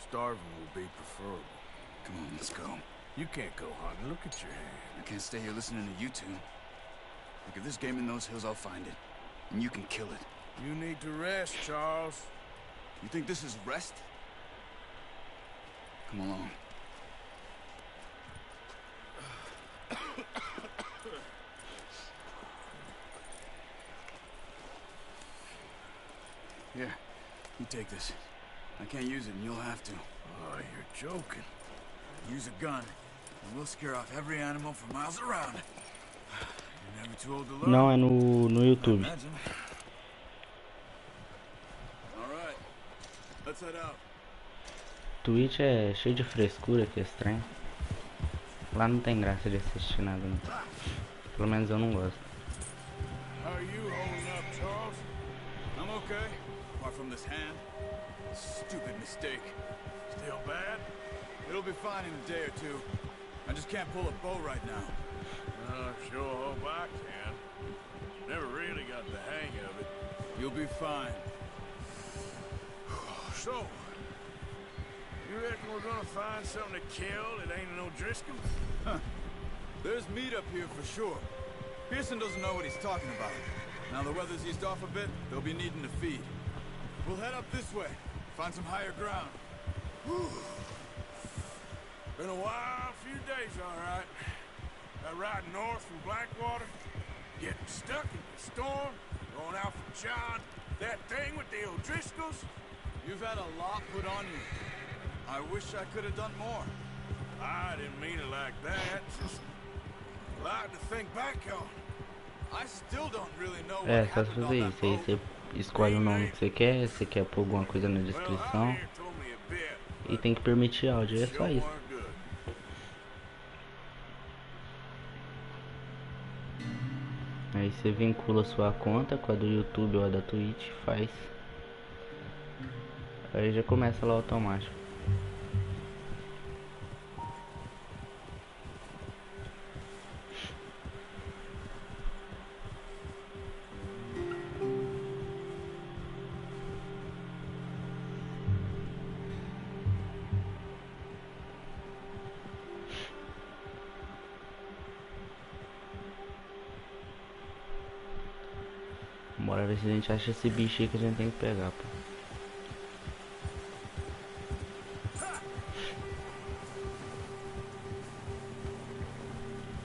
Starving will be preferable. Come on, let's go. You can't go hunting. Look at your hand. I can't stay here listening to you two. Look, if there's game in those hills, I'll find it. And you can kill it. You need to rest, Charles. You think this is rest? Come along. Here, you take this. I can't use it, and you'll have to. Oh, you're joking. Use a gun, and we'll scare off every animal for miles around. You're never too old to learn. Não, é no YouTube. Alright, let's head out. Twitch é cheio de frescura, que é estranho. Lá não tem graça de assistir nada, não. Pelo menos eu não gosto. How are you holding up, Charles? I'm okay, apart from this hand. Stupid mistake. Still bad? It'll be fine in a day or two. I just can't pull a bow right now. Sure hope I can. Never really got the hang of it. You'll be fine. So, you reckon we're gonna find something to kill that ain't no Driscoll? Huh. There's meat up here for sure. Pearson doesn't know what he's talking about. Now the weather's eased off a bit, they'll be needing to feed. We'll head up this way, find some higher ground. Whew. Been a wild few days, all right. That ride north from Blackwater, getting stuck in the storm, going out for John, that thing with the O'Driscolls. You've had a lot put on you. I wish I could have done more. I didn't mean it like that. Just a lot to think back on. I still don't really know what É, só happened fazer on isso. that Aí boat. você escolhe o nome que você quer pôr alguma coisa na descrição. E tem que permitir áudio, é só isso. Aí você vincula sua conta com a do YouTube ou a da Twitch, faz. Aí já começa lá automático. Bora ver se a gente acha esse bicho aí que a gente tem que pegar, pô.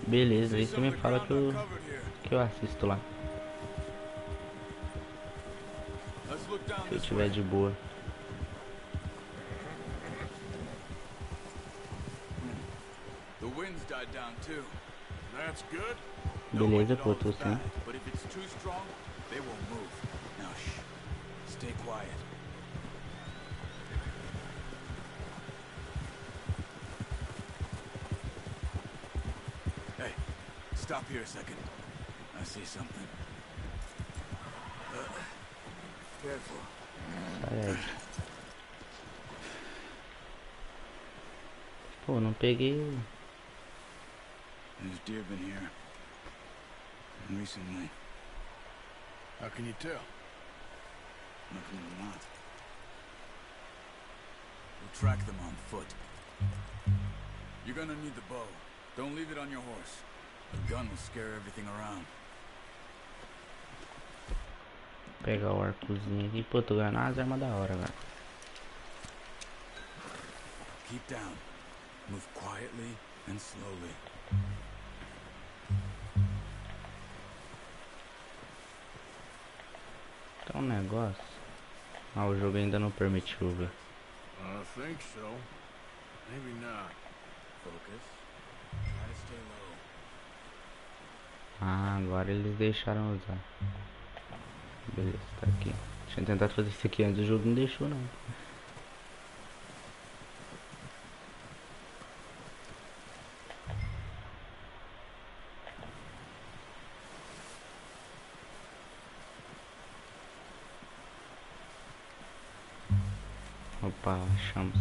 Beleza, aí você me fala que eu assisto lá. Se eu tiver de boa. Beleza, pô, tô sim. They won't move. Now, shh. Stay quiet. Hey, stop here a second. I see something. Careful. Sai. Pô, não peguei. There's deer been here recently. How can you tell? Looking at the map. We'll track them on foot. You're gonna need the bow. Don't leave it on your horse. The gun will scare everything around. Pegar o arcozinho aqui. Pô, tô ganhando as armas da hora, velho. Keep down. Move quietly and slowly. Tá um negócio. Ah, o jogo ainda não permitiu, velho. I think so. Maybe not. Focus. Try to stay low. Ah, agora eles deixaram usar. Beleza, tá aqui. Tinha tentado fazer isso aqui antes, o jogo não deixou não. Opa, achamos.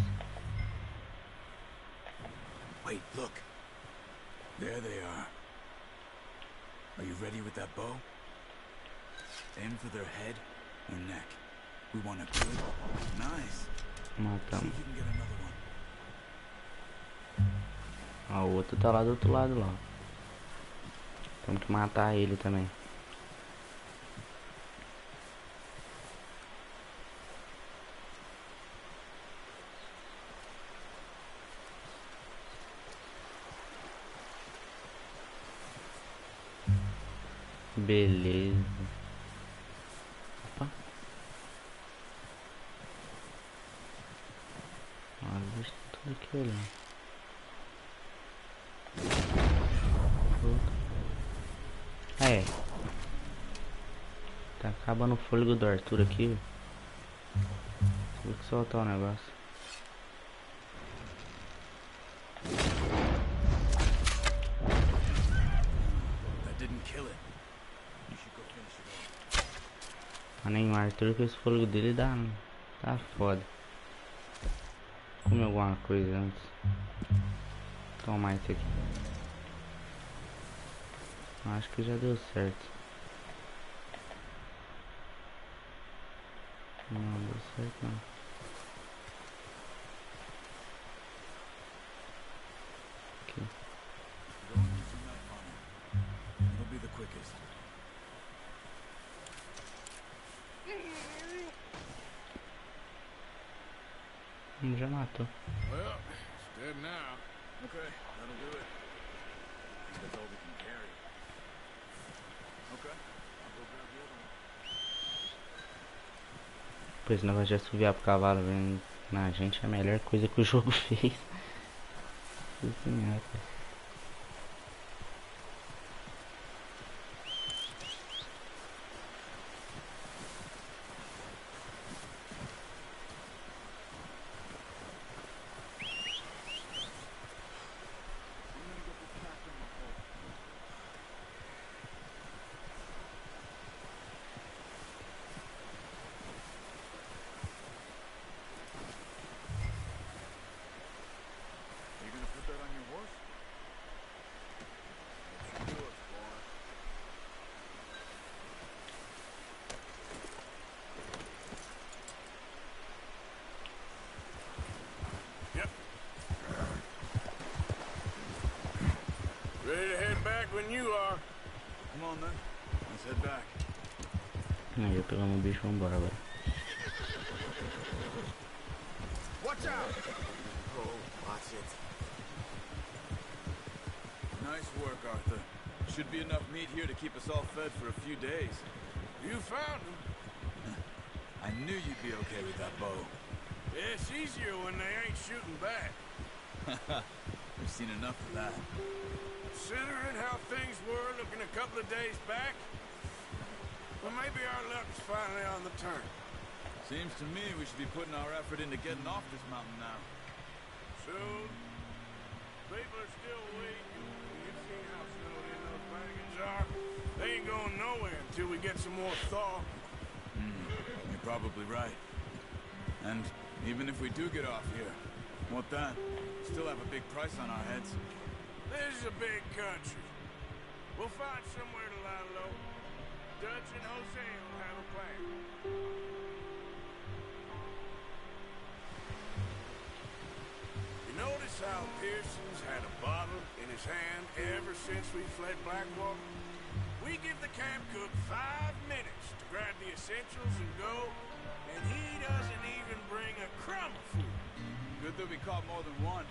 Wait, look. There they are. Are you ready with that bow? Aim for their head or neck. We want a good... Nice. Matamos. Ó, o outro tá lá do outro lado lá. Temos que matar ele também. Beleza. Opa. Olha, deixa tudo aqui olhando. É. Tá acabando o fôlego do Arthur aqui. Tive que soltar o negócio. Mas nem o Arthur com esse fôlego dele dá, não. Tá foda. Come alguma coisa antes. Tomar isso aqui. Acho que já deu certo. Não deu certo não. Aqui. Já matou. Well, it's dead now. Okay, that'll do it. That's all we can carry. Okay, I'll go grab the other one. Pois esse negócio de assoviar pro cavalo vendo na gente é a melhor coisa que o jogo fez. Senhora. Ready to head back when you are. Come on then. Let's head back. Aí eu pegamos o bicho, vamos embora agora. Watch out! Oh, watch it. Nice work, Arthur. Should be enough meat here to keep us all fed for a few days. You found him. I knew you'd be okay with that bow. Yeah, it's easier when they ain't shooting back. We've seen enough of that. Considering how things were looking a couple of days back, well, maybe our luck's finally on the turn. Seems to me we should be putting our effort into getting off this mountain now. Soon. People are still weak. You've seen how snowed in those wagons are. They ain't going nowhere until we get some more thaw. You're probably right. And even if we do get off here, what then? Still have a big price on our heads. This is a big country. We'll find somewhere to lie low. Dutch and Jose will have a plan. You notice how Pearson's had a bottle in his hand ever since we fled Blackwater? We give the camp cook 5 minutes to grab the essentials and go, and he doesn't even bring a crumb of food. Good that we caught more than one.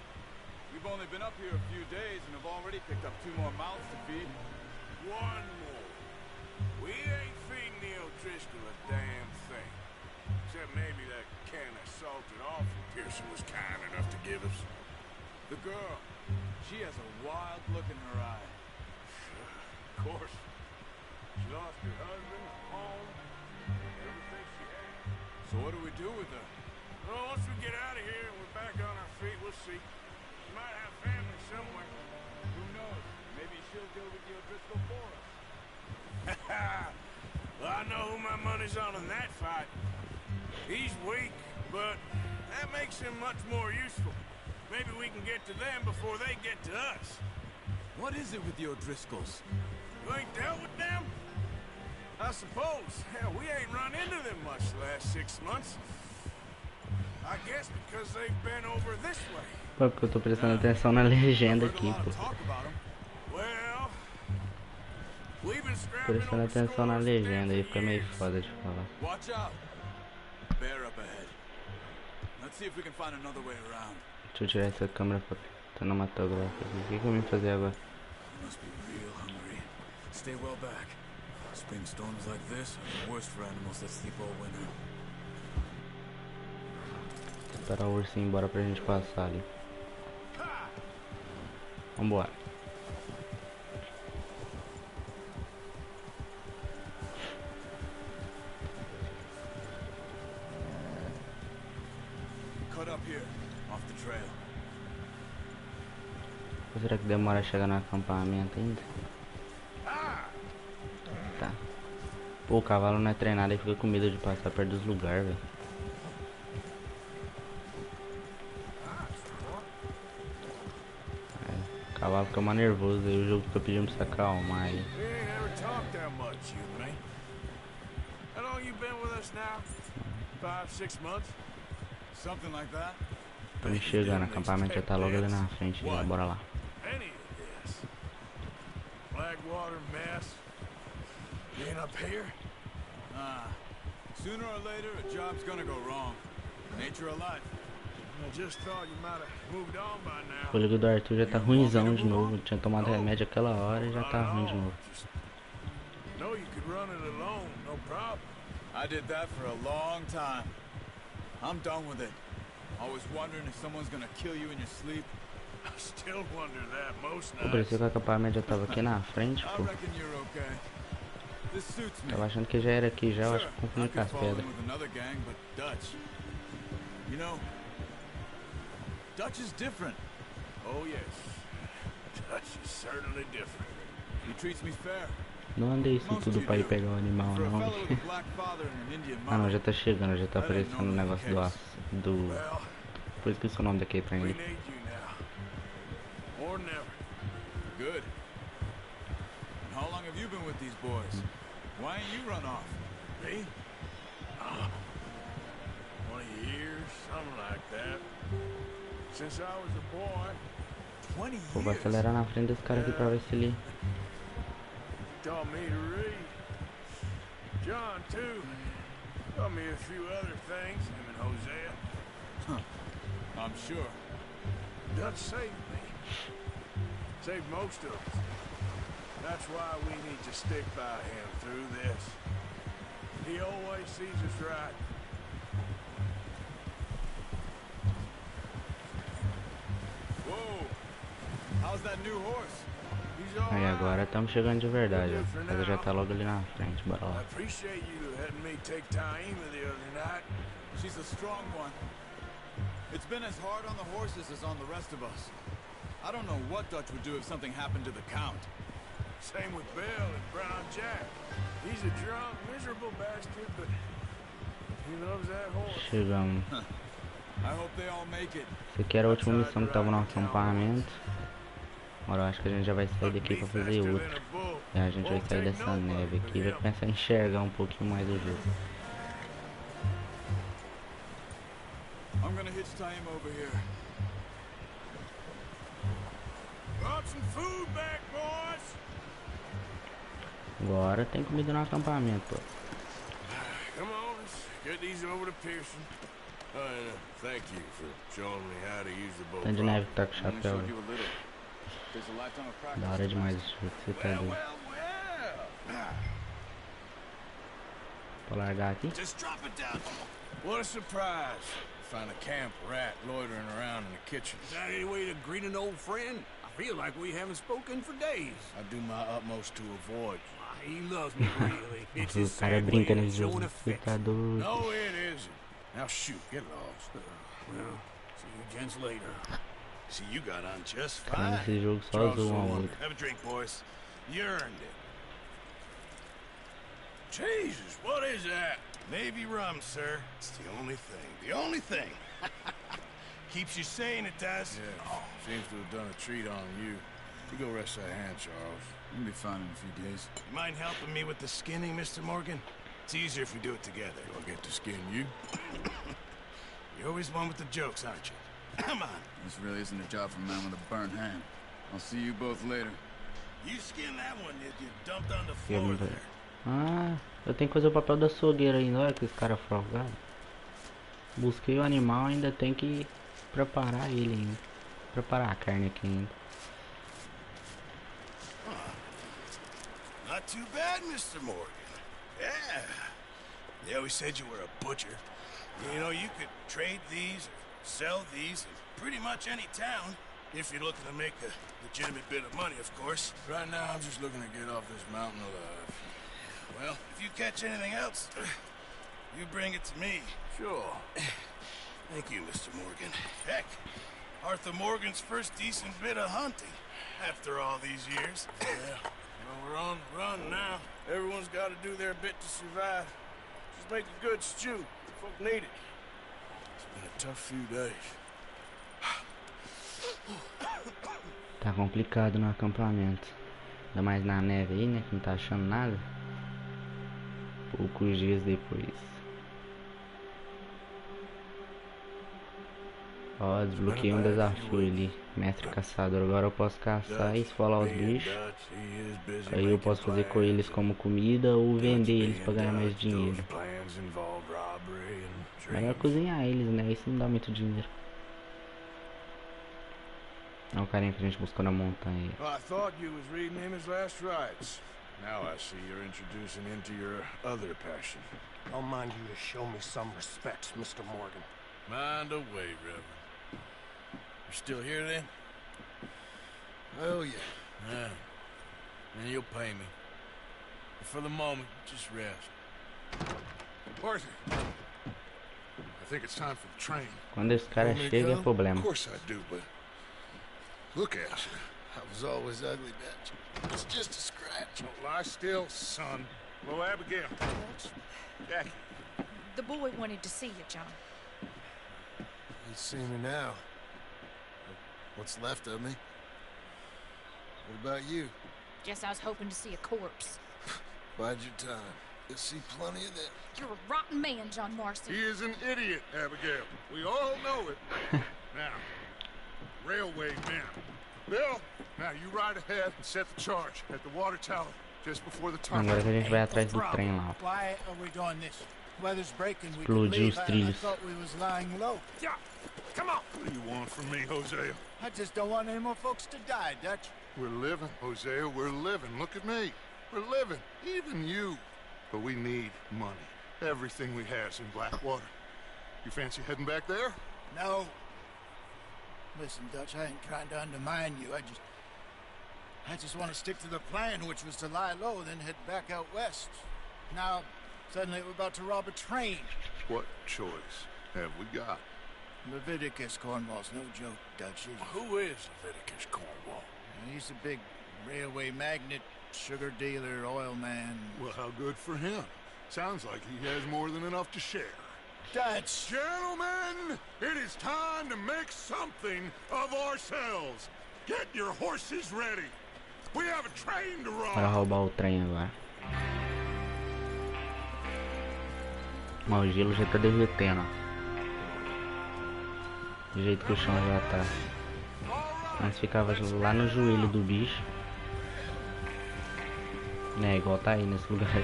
We've only been up here a few days and have already picked up 2 more mouths to feed. 1 more. We ain't feeding the O'Driscoll a damn thing. Except maybe that can of salted offal Pearson was kind enough to give us. The girl. She has a wild look in her eye. Of course. She lost her husband, her home, everything she had. So what do we do with her? Well, once we get out of here and we're back on our feet, we'll see. She might have family somewhere. Who knows? Maybe she'll deal with the O'Driscoll for us. Well, I know who my money's on in that fight. He's weak, but that makes him much more useful. Maybe we can get to them before they get to us. What is it with the O'Driscolls? You ain't dealt with them? I suppose. Hell, we ain't run into them much the last 6 months. I guess because they've been over this way. Pô, porque eu tô prestando atenção na legenda aqui, pô. Well, we've been scrapping Prestando over atenção na scores legenda aí for fica meio years. foda de falar. Watch out. Bear up ahead. Let's see if we can find another way around. Deixa eu tirar essa câmera cinematográfica aqui. O que eu vim fazer agora? You must be real hungry. Stay well back. Spring storms like this are the worst for animals that sleep all winter. Esperar o ursinho embora pra gente passar ali. Vambora. Cut up here, off the trail. Será que demora a chegar no acampamento ainda? Tá. Pô, o cavalo não é treinado e fica com medo de passar perto dos lugares, velho. O cavalo fica mais nervoso aí, o jogo fica pedindo pra se acalmar aí. We ain't ever talked that much, you and me. How long you been with us now? 5, 6 months? Something like that. Estamos chegando, o acampamento já tá logo ali na frente, já, bora lá. Any of this? Blackwater mess? Being up here? Sooner or later, a job's gonna go wrong. Nature of life. I just thought you might have moved on by now. O fôlego do Arthur já tá ruimzão de novo, tinha tomado remédio aquela hora e já tá ruim de novo. No, you could run it alone, no problem. I did that for a long time. I'm done with it. Always wondering if someone's gonna kill you in your sleep. I still wonder that most Pô, nights. parecia que o acampamento já tava aqui na frente, I pô. reckon you're okay. This suits me. Tava achando que já era aqui já, eu acho que I confundi com could as fall in pedras. with another gang, but Dutch. You know, Dutch is different. Oh, yes. Dutch is certainly different. He treats me fair. Não andei isso tudo pra ir pegar o animal For a não. fellow with a black father and an Indian Ah não, mother, já tá chegando, já tá aparecendo o negócio do aço. Do. Well, Por isso que o nome daquele trem we ali. need you now. Or never. good. And how long have you been with these boys? Why ain't you run off? Me? 20 years, something like that. Since I was a boy. 20 Pô, vou years. acelerar na frente desse cara aqui pra ver se ele. Taught me to read. John, too. Taught me a few other things, him and Hosea. I'm sure. Dutch saved me. Saved most of us. That's why we need to stick by him through this. He always sees us right. Whoa. How's that new horse? He's all Aí right. agora estamos chegando de verdade, ó. A casa já tá logo ali na frente, bora I lá. appreciate you letting me take Taima the other night. She's a strong one. It's been as hard on the horses as on the rest of us. I don't know what Dutch would do if something happened to the Count. Same with Bill and Brown Jack. He's a drunk, miserable bastard, but he loves that horse. Chegamos. I hope they all make it. Essa aqui era a última missão que tava no acampamento. Agora eu acho que a gente já vai sair daqui pra fazer outra. E a gente vai sair dessa neve aqui e vai começar a enxergar um pouquinho mais o jogo. I'm gonna hitch time over here. Brought some food back, boys. Agora tem comida no acampamento, pô. Come on, let's get these over to Pearson. And thank you for showing me how to use the boat. Tanto de neve que tá com I only chapéu. showed velho. you a little. There's a lifetime of practice. Da hora demais esse jogo, você tá doido. Vou largar aqui. Just drop it down. What a surprise. Find a camp rat loitering around in the kitchen. Is that any way to greet an old friend? I feel like we haven't spoken for days. I do my utmost to avoid. He loves me, really. It's O his cara sad way brinca of nesse jogo. showing Você affection. tá doido. No, it isn't. Now shoot, get lost. Well, see you gents later. See, you got on just Cara, fine. nesse jogo só Charles zoa um Sloan, outro. have a drink, boys. You earned it. Jesus, what is that? Navy rum, sir. It's the only thing. The only thing. Keeps you sane, it does. Yeah, seems to have done a treat on you. You go rest that hand, Charles. You'll be fine in a few days. You mind helping me with the skinning, Mr. Morgan? It's easier if we do it together. Do I get to skin you? You're always one with the jokes, aren't you? Come on. This really isn't a job for a man with a burnt hand. I'll see you both later. You skinned that one that you dumped on the floor there. Ah, eu tenho que fazer o papel da açougueira ainda. Olha que esse cara folgado. Busquei o animal, ainda tem que preparar ele ainda. Preparar a carne aqui ainda. Not too bad, Mr. Morgan. Yeah. They always said you were a butcher. You know, you could trade these, or sell these in pretty much any town, if you're looking to make a legitimate bit of money, of course. Right now, I'm just looking to get off this mountain alive. Well, if you catch anything else, you bring it to me. Sure. Thank you, Mr. Morgan. Heck, Arthur Morgan's first decent bit of hunting after all these years. Yeah. Well, we're on the run now. Everyone's got to do their bit to survive. Just make a good stew. Folk need it. It's been a tough few days. Tá complicado no acampamento. Ainda mais na neve aí, né? Que não tá achando nada. Poucos dias depois. Ó, desbloqueei um desafio ali. Mestre caçador. Agora eu posso caçar e esfolar os bichos. Aí eu posso fazer com eles como comida ou vender eles pra ganhar mais dinheiro. Melhor cozinhar eles, né? Isso não dá muito dinheiro. É o carinha que a gente buscou na montanha. Well, I thought you was reading him his last rites. Now I see you're introducing him to your other passion. I'll mind you to show me some respect, Mr. Morgan. Mind away, Reverend. You're still here then? Hell yeah. Yeah. Then you'll pay me. But for the moment, just rest. Arthur, I think it's time for the train. Quando esse cara chega é problema. Of course I do, but look at you. I was always ugly, Dutch. It's just a scratch. Don't lie still, son. Hello, Abigail. Jackie. The boy wanted to see you, John. You see me now. What's left of me? What about you? Guess I was hoping to see a corpse. Bide your time. You'll see plenty of that. You're a rotten man, John Marston. He is an idiot, Abigail. We all know it. Now, railway men. Bill, now you ride ahead and set the charge at the water tower just before the tunnel. Agora que a gente vai atrás do trem lá. Why are we doing this? Weather's breaking. We Explodiu could leave. os trilhos. I thought we was lying low. Yeah, come on. What do you want from me, Hosea? I just don't want any more folks to die, Dutch. We're living, Hosea. We're living. Look at me. We're living. Even you. But we need money. Everything we have's in Blackwater. You fancy heading back there? No. Listen, Dutch, I ain't trying to undermine you. I just want to stick to the plan, which was to lie low, then head back out west. Now, suddenly we're about to rob a train. What choice have we got? Leviticus Cornwall's no joke, Dutch. Who is Leviticus Cornwall? He's a big railway magnate, sugar dealer, oil man. Well, how good for him. Sounds like he has more than enough to share. Dutch! Gentlemen, it is time to make something of ourselves. Get your horses ready. We have a train to Para rob. roubar o trem agora. Mas o gelo já tá derretendo, ó. Do jeito que o chão já tá. Antes ficava lá no joelho do bicho. Né, igual tá aí nesse lugar aí.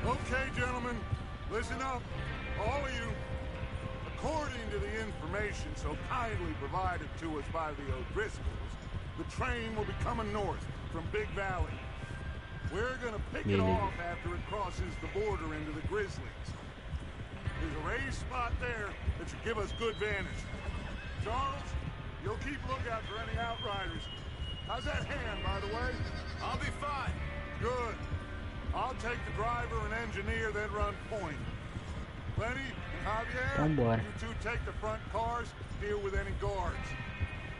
Okay, gentlemen, listen up, all of you. According to the information so kindly provided to us by the O'Driscolls, the train will be coming north from Big Valley. We're gonna pick it off after it crosses the border into the Grizzlies. There's a raised spot there that should give us good vantage. Charles, you'll keep lookout for any outriders. How's that hand, by the way? I'll be fine. Good. I'll take the driver and engineer, then run point. Lenny, Javier, Vambora. you two take the front cars, deal with any guards.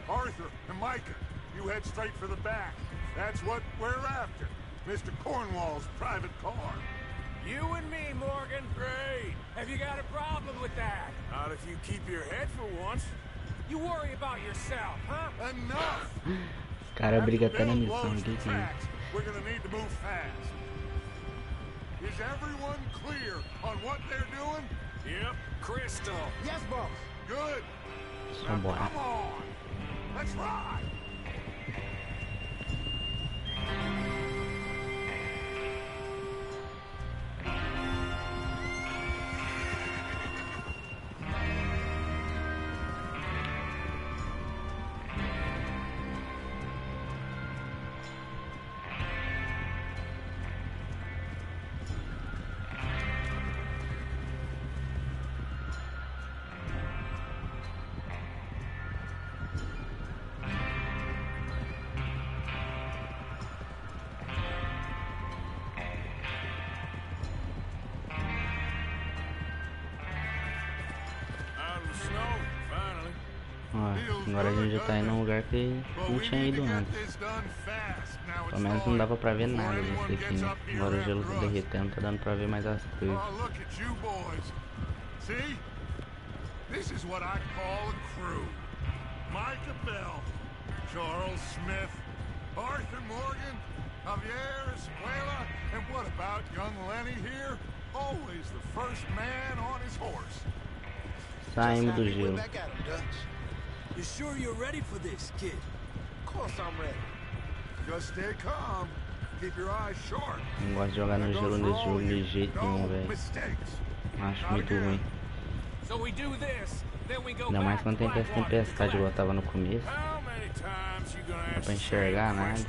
Arthur and Micah, you head straight for the back. That's what we're after. Mr. Cornwall's private car. You and me, Morgan. Great. Have you got a problem with that? Not if you keep your head for once. You worry about yourself, huh? Enough! Os caras brigam até na missão aqui. We're gonna need to move fast. Is everyone clear on what they're doing? Yep, Crystal. Yes, boss. Good. Vambora. Come on. Let's ride. Ó, agora a gente já tá indo num lugar que não tinha ido antes. Pelo menos não dava pra ver nada desse aqui, né? Agora o gelo tá derretendo, tá dando pra ver mais as coisas. This is what I call a crew. Micah Bell, Charles Smith, Arthur Morgan, Javier Escuela, and what about young Lenny here? Always the first man on his horse. Saímos do gelo. You sure you're ready for this, kid? Of course I'm ready. Just stay calm. Keep your eyes sharp. Não gosto de jogar no gelo nesse jogo de jeito nenhum, velho. Acho muito ruim. Ainda mais quando tem essa tempestade igual tava no começo. Não dá pra enxergar nada.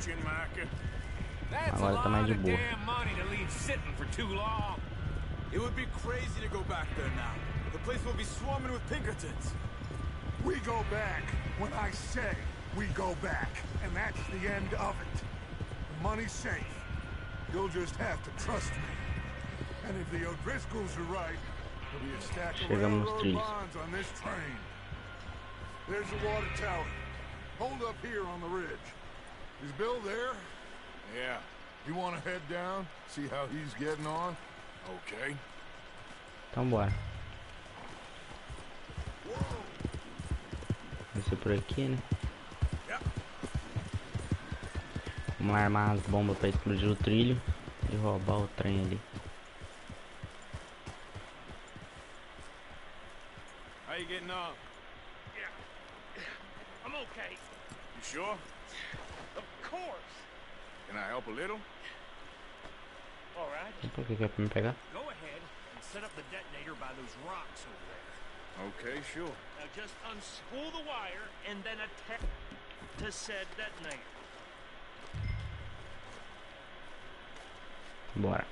Agora tá mais de boa. It would be crazy to go back there now. The place will be swarming with Pinkertons. We go back when I say we go back, and that's the end of it. The money's safe. You'll just have to trust me. And if the O'Driscolls are right, there'll be a stack of railroad bonds on this train. There's the water tower. Hold up here on the ridge. Is Bill there? Yeah. You want to head down, see how he's getting on? Okay. Então bora. Vai ser por aqui, né? Vamos armar as bombas pra explodir o trilho e roubar o trem ali. How you getting on? Yeah. I'm okay. You sure? Of course. Can I help a little? All right. Por que é pra me pegar? Go ahead and set up the detonator by those rocks over there. Okay, sure. Now just unspool the wire and then attach to said detonator. Bora.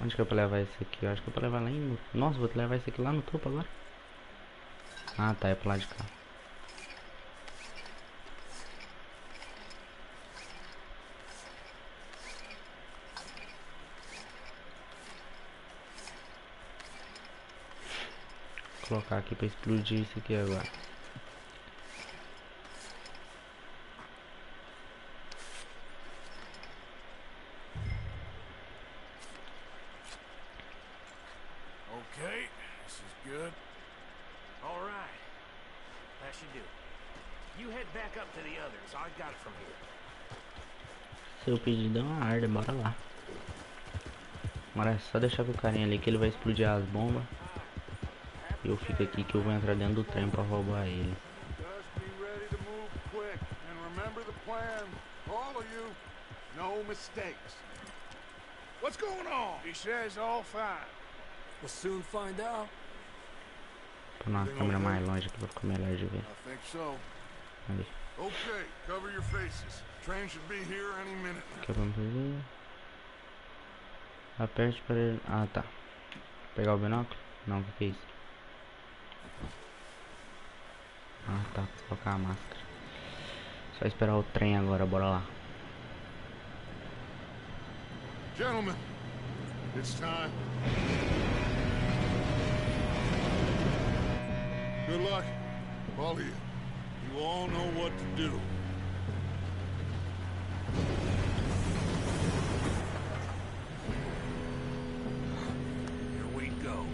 Onde que é pra levar esse aqui? Eu acho que é pra levar lá em... Nossa, vou levar esse aqui lá no topo agora. Ah, tá, é pro lado de cá. Vou colocar aqui pra explodir isso aqui agora. Okay, this is good. All right. That should do. You head back up to the others. I got it from here. Seu pedido é uma arda, bora lá. Agora é só deixar com o carinha ali que ele vai explodir as bombas. E eu fico aqui que eu vou entrar dentro do trem pra roubar ele. Just be ready to move quick and remember the plan. All of you, no mistakes. What's going on? He says all fine. We'll soon find out. Põe uma câmera mais longe aqui pra ficar melhor de ver. I think so. Ali. Okay, cover your faces. Train should be here any minute. O que vamos fazer? Aperte para ele. Ah, tá. Pegar o binóculo? Não, o que é isso? Ah, tá. Colocar a máscara. Só esperar o trem agora, bora lá. Gentlemen, it's time. Good luck, all of you. You all know what to do. Here we go.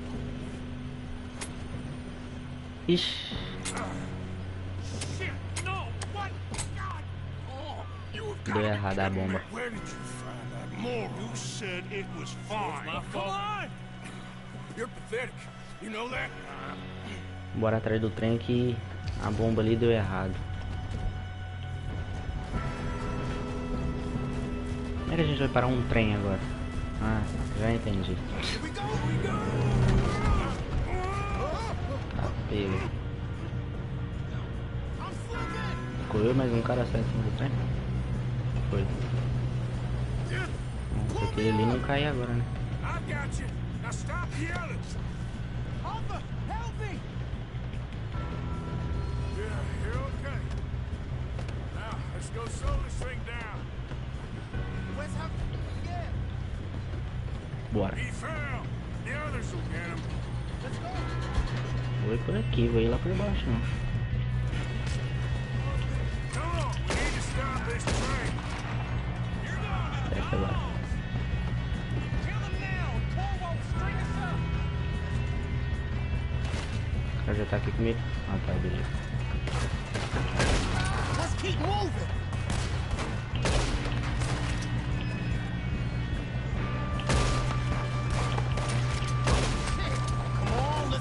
Ixi. deu errado a bomba. Where did you find that moron? You said it was fine. Come on! You're pathetic. You know that? Bora atrás do trem que a bomba ali deu errado. Como é que a gente vai parar um trem agora? Ah, já entendi. Tá pego. Ficou eu mais um cara só em cima do trem? Foi. Nossa, aquele ali não cai agora, né? Bora. Vou ir por aqui, vou ir lá por baixo não. Desce agora. O cara já tá aqui comigo. Ah tá, beleza. Let's keep moving.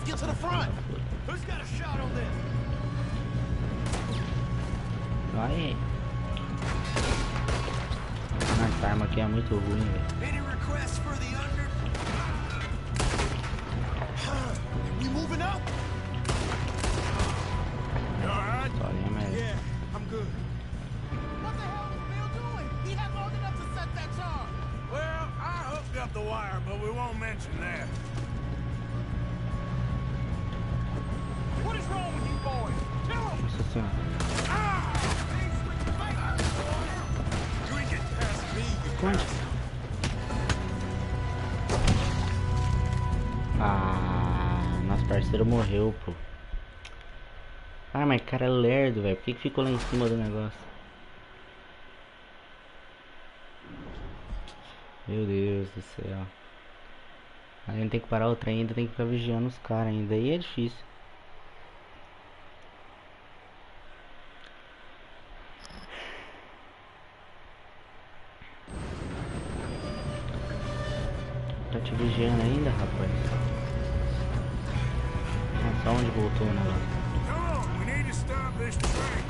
Get to the front. Who's got a shot on this? Vai. Essa arma aqui é muito ruim, velho. Any requests for the under? We moving up? You all right? Solinha mesmo. Yeah, I'm good. What the hell was Bill doing? He had long enough to set that charge. Well, I hooked up the wire, but we won't mention that. What is wrong with you boys? Tell them! Nossa senhora. You ain't getting past me, you Onde? Ah, nosso parceiro morreu, pô. Ah, mas cara é lerdo, velho. Por que ficou lá em cima do negócio? Meu Deus do céu. A gente tem que parar o trem, ainda tem que ficar vigiando os caras ainda. Aí é difícil. Tá te vigiando ainda, rapaz? Nossa, onde voltou o negócio? Come on, we need to stop this train.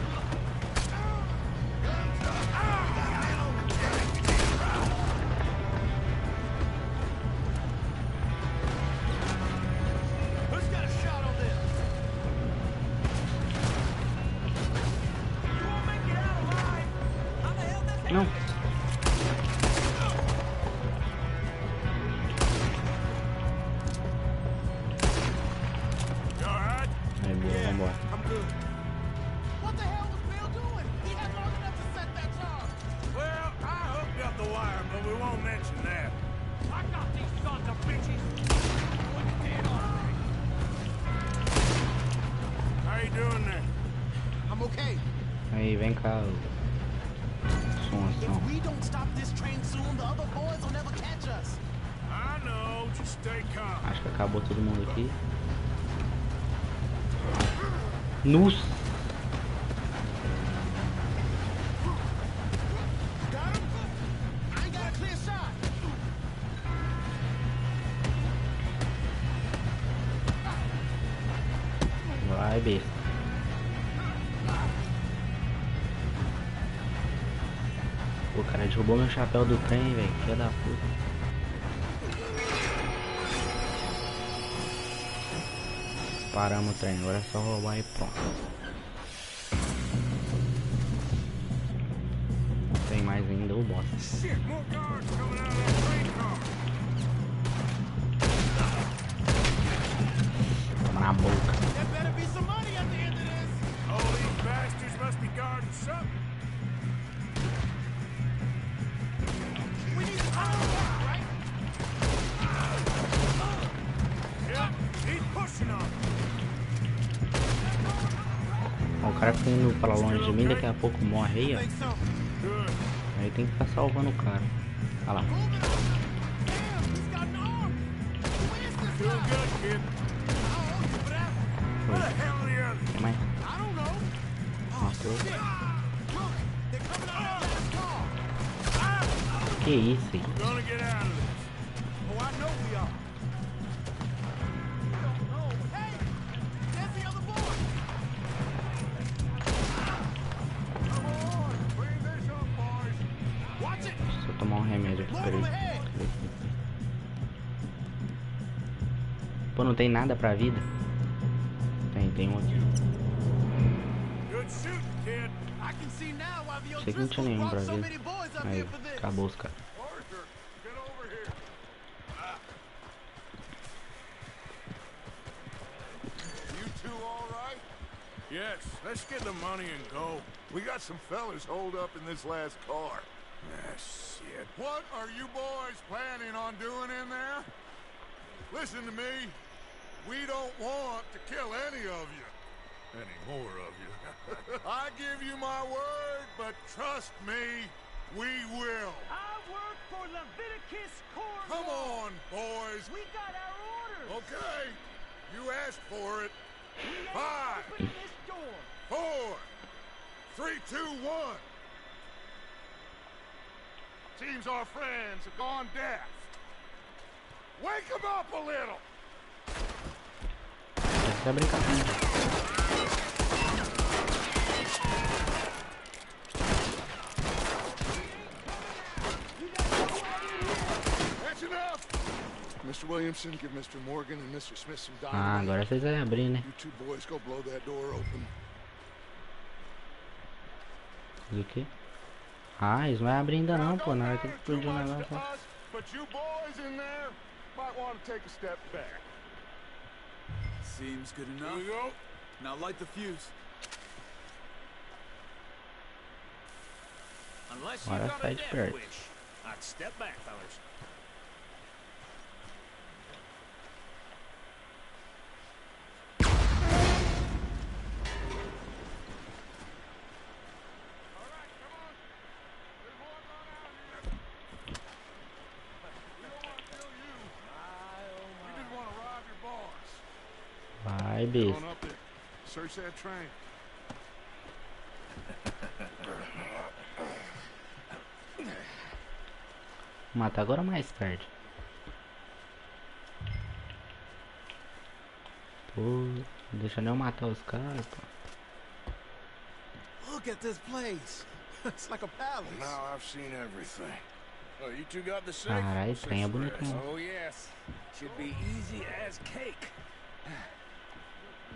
Who's got a shot on this? You won't make it out alive. How the hell did that? Não. Aí, boa, vambora. I'm good. What the hell was Bill doing? He had long enough to set that charge. Well, I hooked up the wire, but we won't mention that. I got these sons of bitches. How you doing there? I'm okay. Aí, vem cá. Som. If we don't stop this train soon, the other boys will never catch us. I know, just stay calm. Acho que acabou todo mundo aqui. Nossa. Got him? I ain't got a clear shot. Vai, besta. O cara derrubou meu chapéu do trem, velho. Filha da puta. Paramos o trem, agora é só roubar e pronto. Tem mais ainda o boss. Toma na boca. There better be some money at the end of this. Oh, these bastards must be guarding something. We need to power up, right? Yeah, he's pushing on. Ó, o cara fica indo pra longe de mim, daqui a pouco morre aí, ó. Aí tem que ficar salvando o cara. Olha lá. Doing good, kid. Foi. What the hell are the others? Tem mais? I don't know. Matou. Look, they're coming out of that last car. Que isso aí? We're gonna get out of this. Oh, I know we are. Hey, there's the other boy. Come on, clean this up, boys. Watch it. Deixa eu tomar um remédio aqui, peraí. Pô, não tem nada pra vida? Tem um aqui. Good shooting, kid. I can see now why the Achei que não tinha nenhum pra vida. Aí, acabou os caras. Arthur, get over here. You two all right? Yes, let's get the money and go. We got some fellas holed up in this last car. Ah, shit. What are you boys planning on doing in there? Listen to me. We don't want to kill any of you. Any more of you. I give you my word, but trust me, we will. I work for Leviticus Corps. Come on, boys. We got our orders. Okay. You asked for it. We ain't 5, opening this door. 4, 3, 2, 1. Seems our friends have gone deaf. Wake them up a little. Tá brincando. That's enough. Mr. Williamson, give Mr. Morgan and Mr. Smith some Ah, dynamite. agora vocês vão abrir, né? You two boys go blow that door open. O quê? Ah, eles não vai abrir ainda não, pô. Na hora que explodiu o negócio. But you boys in there might want to take a step back. Seems good enough. Here we go. Now light the fuse. Unless Agora you got sai a de death perto. wish. I'd step back, fellas. Vai, besta. Going up there. Search that train. Matar agora ou mais tarde? Pô, não deixa nem eu matar os caras, pô. Look at this place. It's like a palace. Now I've seen everything. Oh, you two got the sick? Caralho, esse trem é bonito, né? Oh, yes. Should be easy as cake.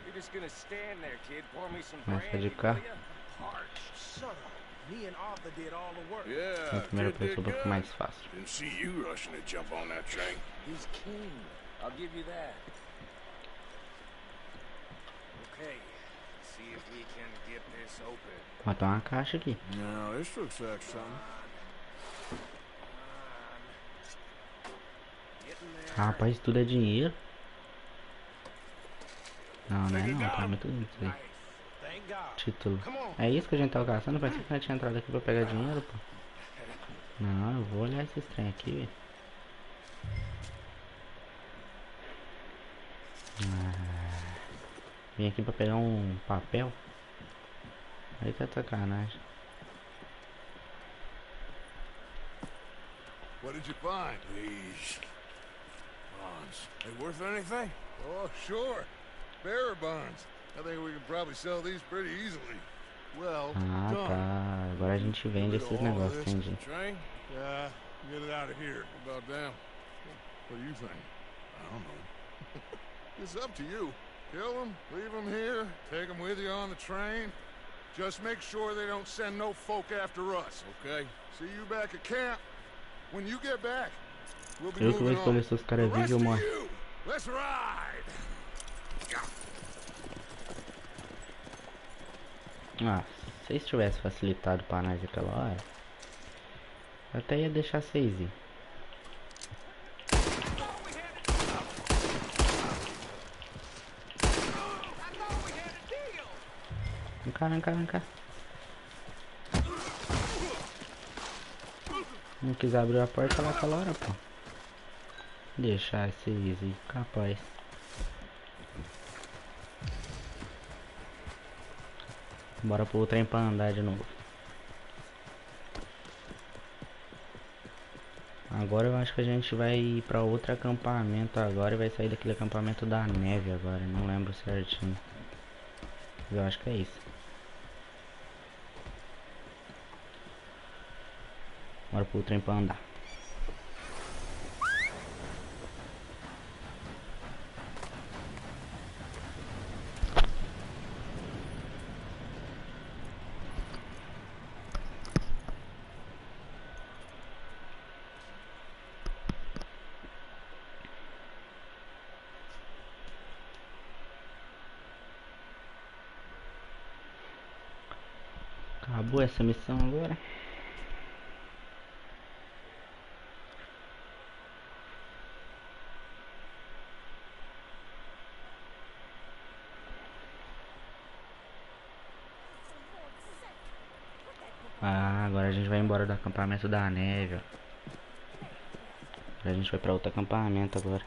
You're just gonna stand there, kid. Pour me some Começa brandy, de cá. will ya? Parched. Shut up. Me and Arthur did all the work. Na Yeah, primeira kid did pessoa fica good. mais fácil. Didn't see you rushing to jump on that train. He's king. I'll give you that. Okay. See if we can get this open. Matar uma caixa aqui. No, this looks like something. Rapaz, tudo é dinheiro. Não, não é não, tá muito lindo isso aí. Thank God. Título. Come on. É isso que a gente tava caçando? Parece que nós tinha entrado aqui pra pegar dinheiro, pô. Não, eu vou olhar esses trem aqui, velho. Vim aqui pra pegar um papel. Aí tá sacanagem. What did you find? These bonds. They worth anything? Oh, sure. Bearer bonds. I think we can probably sell these pretty easily. Well Ah, done. tá. Agora a gente vende esses negócios, entendi. Train? Yeah, get it out of here. What about them? What do you think? I don't know. It's up to you. Kill them, leave them here, take them with you on the train. Just make sure they don't send no folk after us, okay? See you back at camp. When you get back, we'll be Eu que vou moving escolher on. se os caras The rest vivem ou of morrem. you, let's ride. Ah, se vocês tivessem facilitado pra nós aquela hora, eu até ia deixar vocês ir. Vem cá, vem cá, vem cá. Não quis abrir a porta lá aquela hora, pô. Deixar vocês ir, capaz. Bora pro trem pra andar de novo. Agora eu acho que a gente vai ir pra outro acampamento agora e vai sair daquele acampamento da neve agora. Não lembro certinho. Eu acho que é isso. Bora pro trem pra andar. Acabou essa missão agora. Ah, agora a gente vai embora do acampamento da neve, ó. Agora a gente vai pra outro acampamento agora.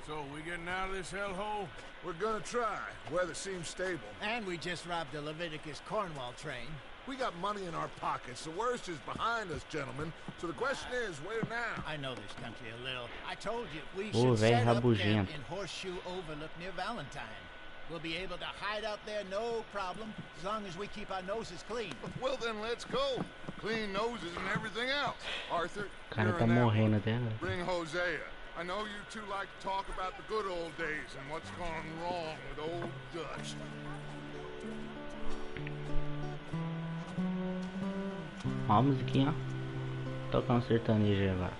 So, we getting out of this hellhole? We're gonna try. Weather seems stable. And we just robbed a Leviticus Cornwall train. We got money in our pockets. The worst is behind us, gentlemen. So the question is, where now? I know this country a little. I told you we Oh, should velho set up camp rabugento. in Horseshoe Overlook near Valentine. We'll be able to hide out there no problem, as long as we keep our noses clean. Well, then let's go. Clean noses and everything else. Arthur, O cara you're tá in that morrendo one. até agora. Bring Hosea. I know you two like to talk about the good old days and what's gone wrong with old Dutch. Ó a musiquinha, ó. Tocar um sertanejo aí agora.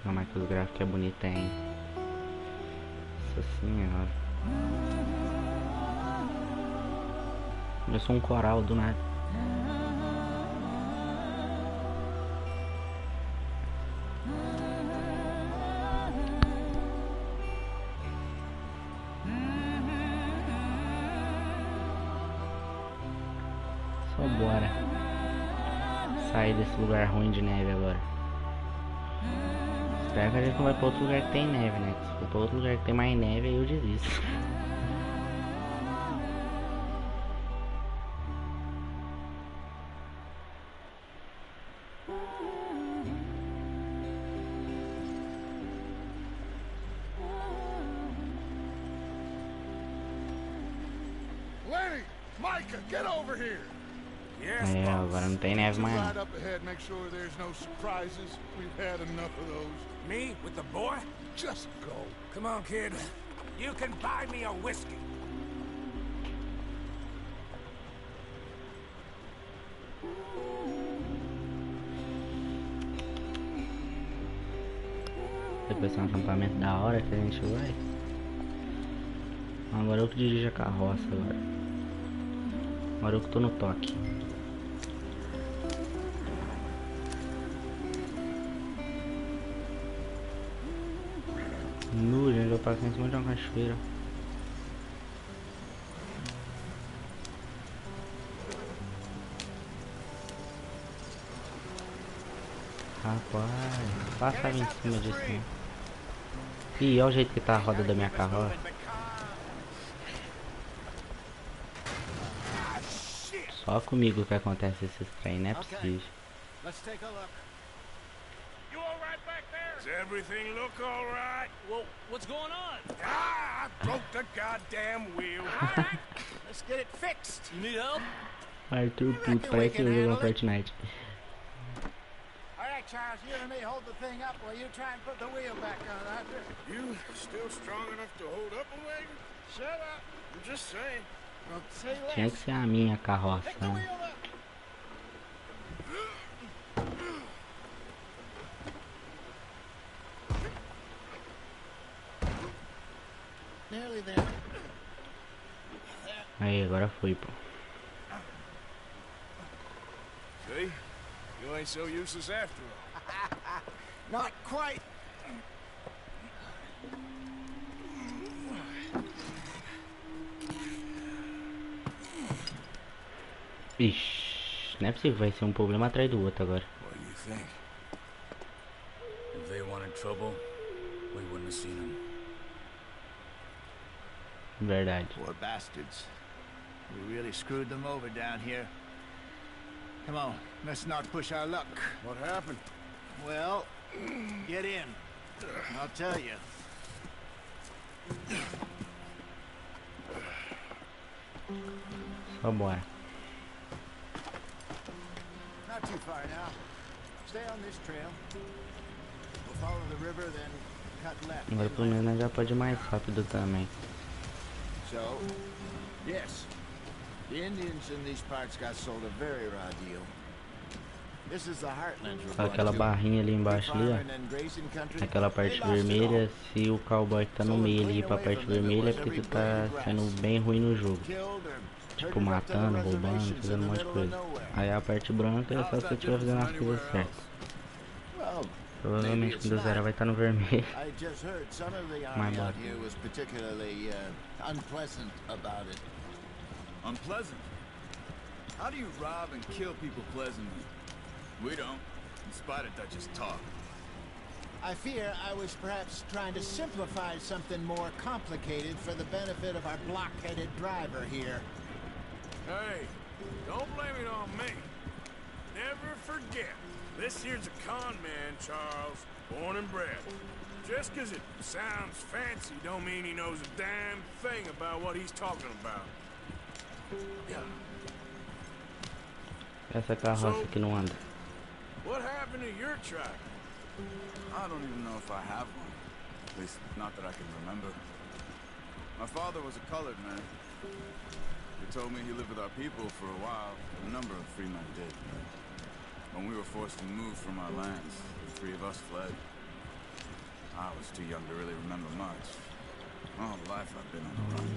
Não, mas que os gráficos é bonito, hein? Nossa senhora. Começou um coral do nada. Só bora sair desse lugar ruim de neve agora. Espero que a gente não vai pra outro lugar que tem neve, né? Se for pra outro lugar que tem mais neve, aí eu desisto. Lenny! Micah, get over here! Yes, É, boss. agora não tem neve mais Right não. up ahead, make sure there's no surprises. We've had enough of those. Me with the boy? Just go. Come on, kid. You can buy me a whiskey. Depois tem um acampamento da hora que a gente vai. Agora eu que dirijo a carroça agora. Agora eu que tô no toque. Nu, gente, vai passar em cima de uma cachoeira. Rapaz, passava em cima disso, né? Ih, olha o jeito que tá a roda da minha carroça. Só comigo que acontece esses trem, não é possível. Let's take a look. You all right back there? Does everything look all right? Well, what's going on? Ah, I broke the goddamn wheel. All right, let's get it fixed. You need help? Arthur puto, parece eu jogando Fortnite. All right, Charles, you and me hold the thing up while you try and put the wheel back on, Arthur. You still strong enough to hold up a wagon? Shut up. I'm just saying. Well, say Tinha less. que ser a minha carroça, Pick the né? wheel up. Nearly there. Aí, agora foi, pô. See? You ain't so useless after all. Not quite. Ixi, não é possível, vai ser um problema atrás do outro agora. What do you think? If they wanted trouble, we wouldn't have seen them. Verdade. Poor bastards. We really screwed them over down here. Come on, let's not push our luck. What happened? Well, get in. I'll tell you. Só bora. Not too far now. Stay on this trail. We'll follow the river, then cut left. Agora pelo menos já pode ir mais rápido também. So, yes, the Indians in these parts got sold a very raw deal. This is the heartland we're going Aquela to. barrinha ali embaixo ali, ó. Aquela parte vermelha, se o cowboy que tá no meio ali ir pra parte vermelha é porque tu tá sendo bem ruim no jogo. Tipo, matando, roubando, fazendo um monte de coisa. Aí a parte branca é só se você estiver fazendo as coisas certas. Provavelmente quando zerar vai estar no vermelho. Mais bora. Unpleasant? How do you rob and kill people pleasantly? We don't, in spite of Dutch's talk. I fear I was perhaps trying to simplify something more complicated for the benefit of our block-headed driver here. Hey, don't blame it on me. Never forget, this here's a con man, Charles, born and bred. Just 'cause it sounds fancy don't mean he knows a damn thing about what he's talking about. Essa carroça que não anda. What happened to your track? I don't even know if I have one. At least, not that I can remember. My father was a colored man. He told me he lived with our people for a while. A number of free men did. When we were forced to move from our lands, the three of us fled. I was too young to really remember much. All life I've been on the run.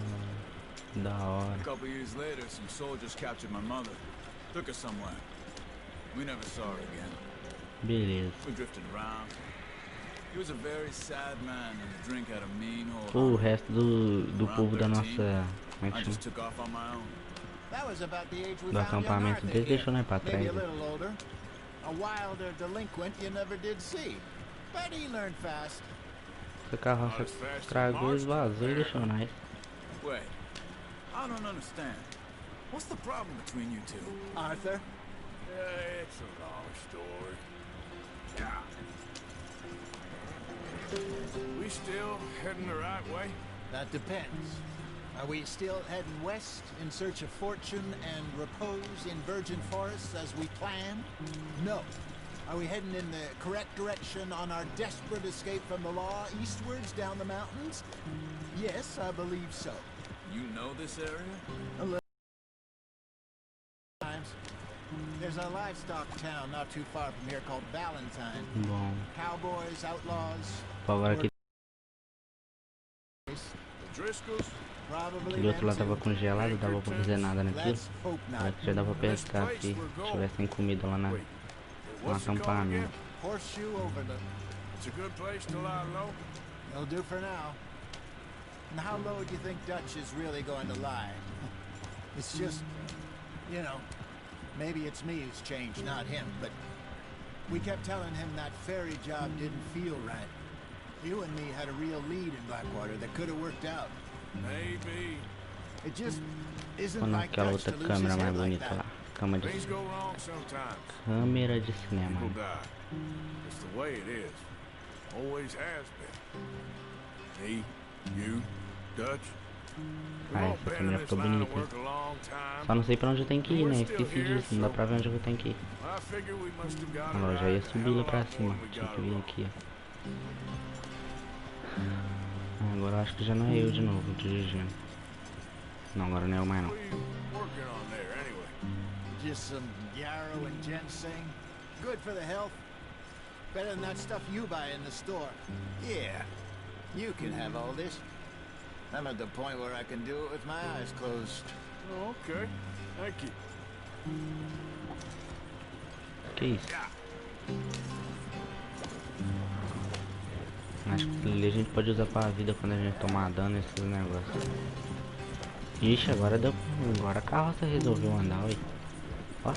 Da hora. A couple years later, some soldiers captured my mother. Took her somewhere. We never saw her again. Beleza. We drifted around. He was a very sad man and a drink had a mean hole. O resto do povo da nossa... Como é que I just chama? took off on my own. That was about the age we Do found young acampamento Arthur dele here. deixou nós pra trás. Maybe a little older. A wilder delinquent you never did see. But he learned fast. Essa carroça estragou, esvazou e deixou nós. Wait, I don't understand. What's the problem between you two? Arthur? It's a long story. We still heading the right way? That depends. Are we still heading west in search of fortune and repose in virgin forests as we planned? No. Are we heading in the correct direction on our desperate escape from the law eastwards down the mountains? Yes, I believe so. You know this area? A little times. There's a livestock town not too far from here called Valentine. Bom. Cowboys, outlaws. Pô, agora que aquele outro lá tava congelado, dava pra fazer nada naquilo. Agora que já dava pra pescar se tivessem comida lá no acampamento. Horseshoe Overlook. It's a good place to lie low. It'll do for now. And how low do you think Dutch is really going to lie? It's just, you know, maybe it's me who's changed, not him, but we kept telling him that ferry job didn't feel right. You and me had a real lead in Blackwater that could have worked out. Maybe. It just isn't Olha like aquela Dutch outra to lose câmera his mais head like bonita that. lá. Câmera de Things go wrong sometimes. câmera de cinema. People die. It's the way it is. Always has been. Me, you, Dutch. Ah, essa câmera ficou bonita. Só não sei pra onde eu tenho que ir, né? Esqueci disso, não dá pra ver onde eu tenho que ir. Agora eu já ia subir lá pra cima. Tinha que vir aqui, ó. Agora eu acho que já não é eu de novo dirigindo. Não, agora não é eu mais não. Just some yarrow and ginseng. Good for the health. Better than that stuff you buy in the store. Yeah, you can have all this. I'm at the point where I can do it with my eyes closed. Oh, okay. Thank you. Que isso? Acho que ali a gente pode usar pra vida quando a gente tomar dano esses negócios. Ixi, agora deu. Agora a carroça resolveu andar, oi. Ó.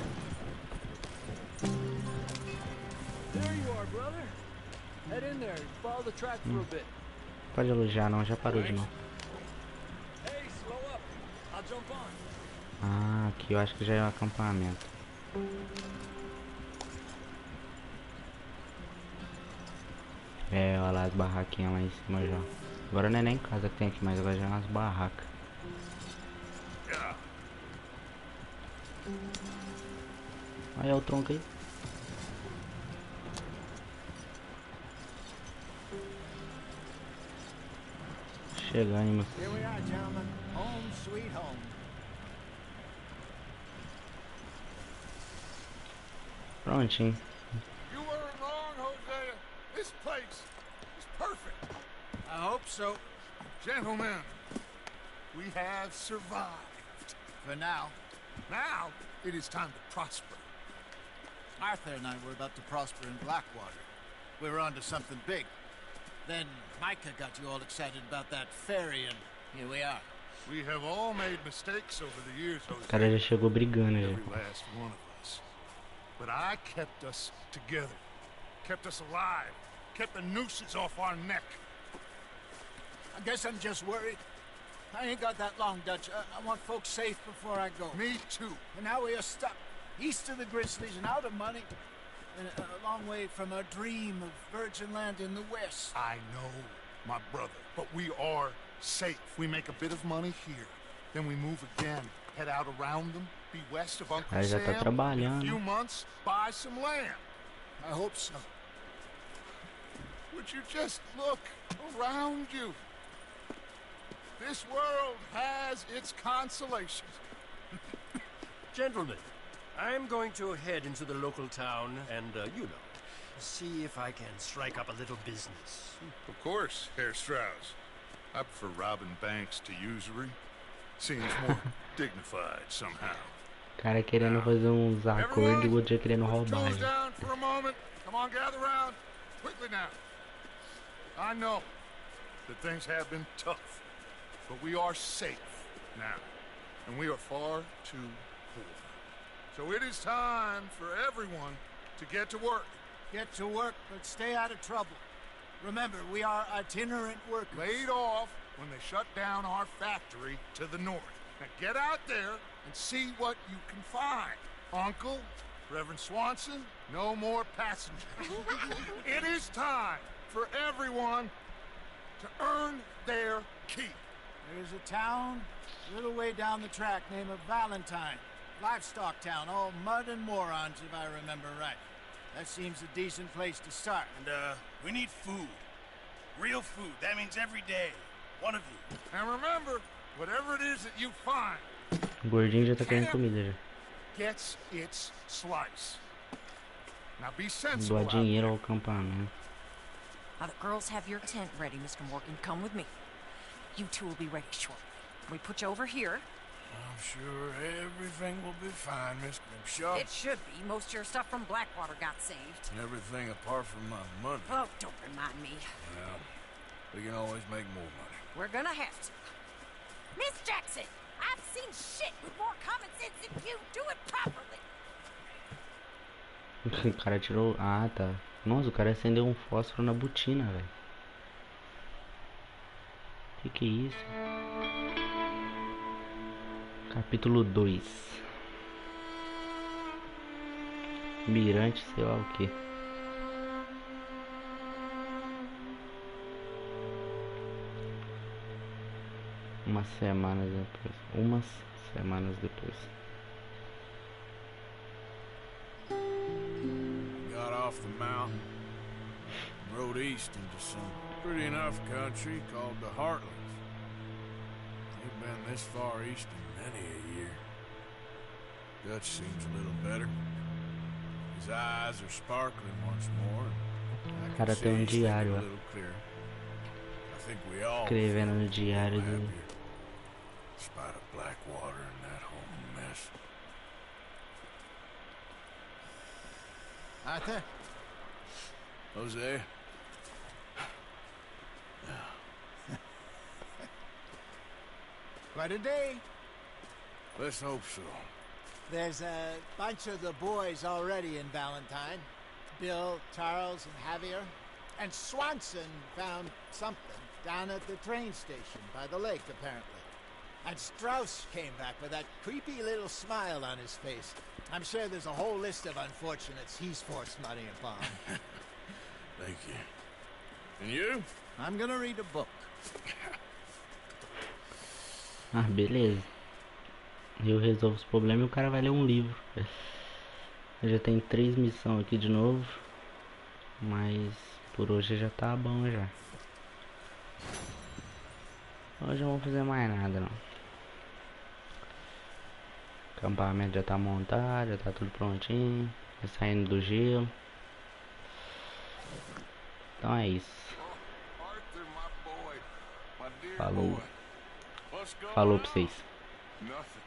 There you are, brother. Head in there. Follow the track for a bit. Pode elogiar não, já parou de novo. Hey, slow up. I'll jump on. Ah, aqui eu acho que já é um acampamento. É, olha lá as barraquinhas lá em cima já. Agora não é nem casa que tem aqui, mas agora já é umas barracas. Olha o tronco aí. Chegamos. Here we are, gentlemen. Home sweet home. Prontinho. You weren't wrong, Hosea. This place is perfect. I hope so. Gentlemen, we have survived. For now. Now, it is time to prosper. Arthur and I were about to prosper in Blackwater. We were onto something big. Then Micah got you all excited about that ferry, and here we are. We have all made mistakes over the years, O Hosea. cara já chegou brigando já. Every last one of us. But I kept us together. Kept us alive. Kept the nooses off our neck. I guess I'm just worried. I ain't got that long, Dutch. I want folks safe before I go. Me too. And now we are stuck east of the Grizzlies and out of money. And a long way from our dream of virgin land in the west. I know, my brother, but we are safe. We make a bit of money here. Then we move again, head out around them, be west of Uncle Aí já tá Sam. In a trabalhando. few months, buy some land. I hope so. Would you just look around you? This world has its consolations. Gentlemen, I'm going to head into the local town and, you know, see if I can strike up a little business. Of course, Herr Strauss. I prefer robbing banks to usury. Seems more dignified somehow. Cara querendo fazer uns acordos e o outro já querendo roubar. Tools down for a moment. Come on, gather round. Quickly now. I know that things have been tough, but we are safe now, and we are far too poor. So it is time for everyone to get to work. Get to work, but stay out of trouble. Remember, we are itinerant workers. Laid off when they shut down our factory to the north. Now get out there and see what you can find. Uncle, Reverend Swanson, no more passengers. It is time for everyone to earn their keep. There's a town a little way down the track named Valentine. Livestock town, all mud and morons, if I remember right. That seems a decent place to start. And, we need food. Real food. That means every day. One of you. And remember, whatever it is that you find, O gordinho já tá querendo comida já. gets its slice. Now be sensible. Doar dinheiro ao acampamento. Now the girls have your tent ready, Mr. Morgan. Come with me. You two will be ready shortly. We put you over here. I'm sure everything will be fine, Miss Grimshaw. It should be. Most of your stuff from Blackwater got saved. Everything apart from my money. Oh, don't remind me. Well, we can always make more money. We're gonna have to. Miss Jackson, I've seen shit with more common sense than you. Do it properly. O cara tirou... Ah, tá. Nossa, o cara acendeu um fósforo na botina, velho. Que é isso? Capítulo 2. Mirante, sei lá o que. Umas semanas depois. Got off the mountain, rode east into some pretty enough country called the Heartlands. Ain't been this far east in many a year. Dutch seems a little better. His eyes are sparkling once more. And I Cara, can tem see he's thinking diário, a ó. little clearer. I think we all Escrevendo no diário feel dele. happier, in spite of Blackwater and that whole mess. Arthur? Jose? Quite a day. Let's hope so. There's a bunch of the boys already in Valentine. Bill, Charles, and Javier. And Swanson found something down at the train station by the lake, apparently. And Strauss came back with that creepy little smile on his face. I'm sure there's a whole list of unfortunates he's forced money upon. Thank you. And you? I'm gonna read a book. Ah, beleza. Eu resolvo os problemas e o cara vai ler um livro. Eu já tenho 3 missões aqui de novo. Mas por hoje já tá bom já. Hoje eu não vou fazer mais nada não. O acampamento já tá montado, já tá tudo prontinho. Já saindo do gelo. Então é isso. Falou. Falou pra vocês. Nothing.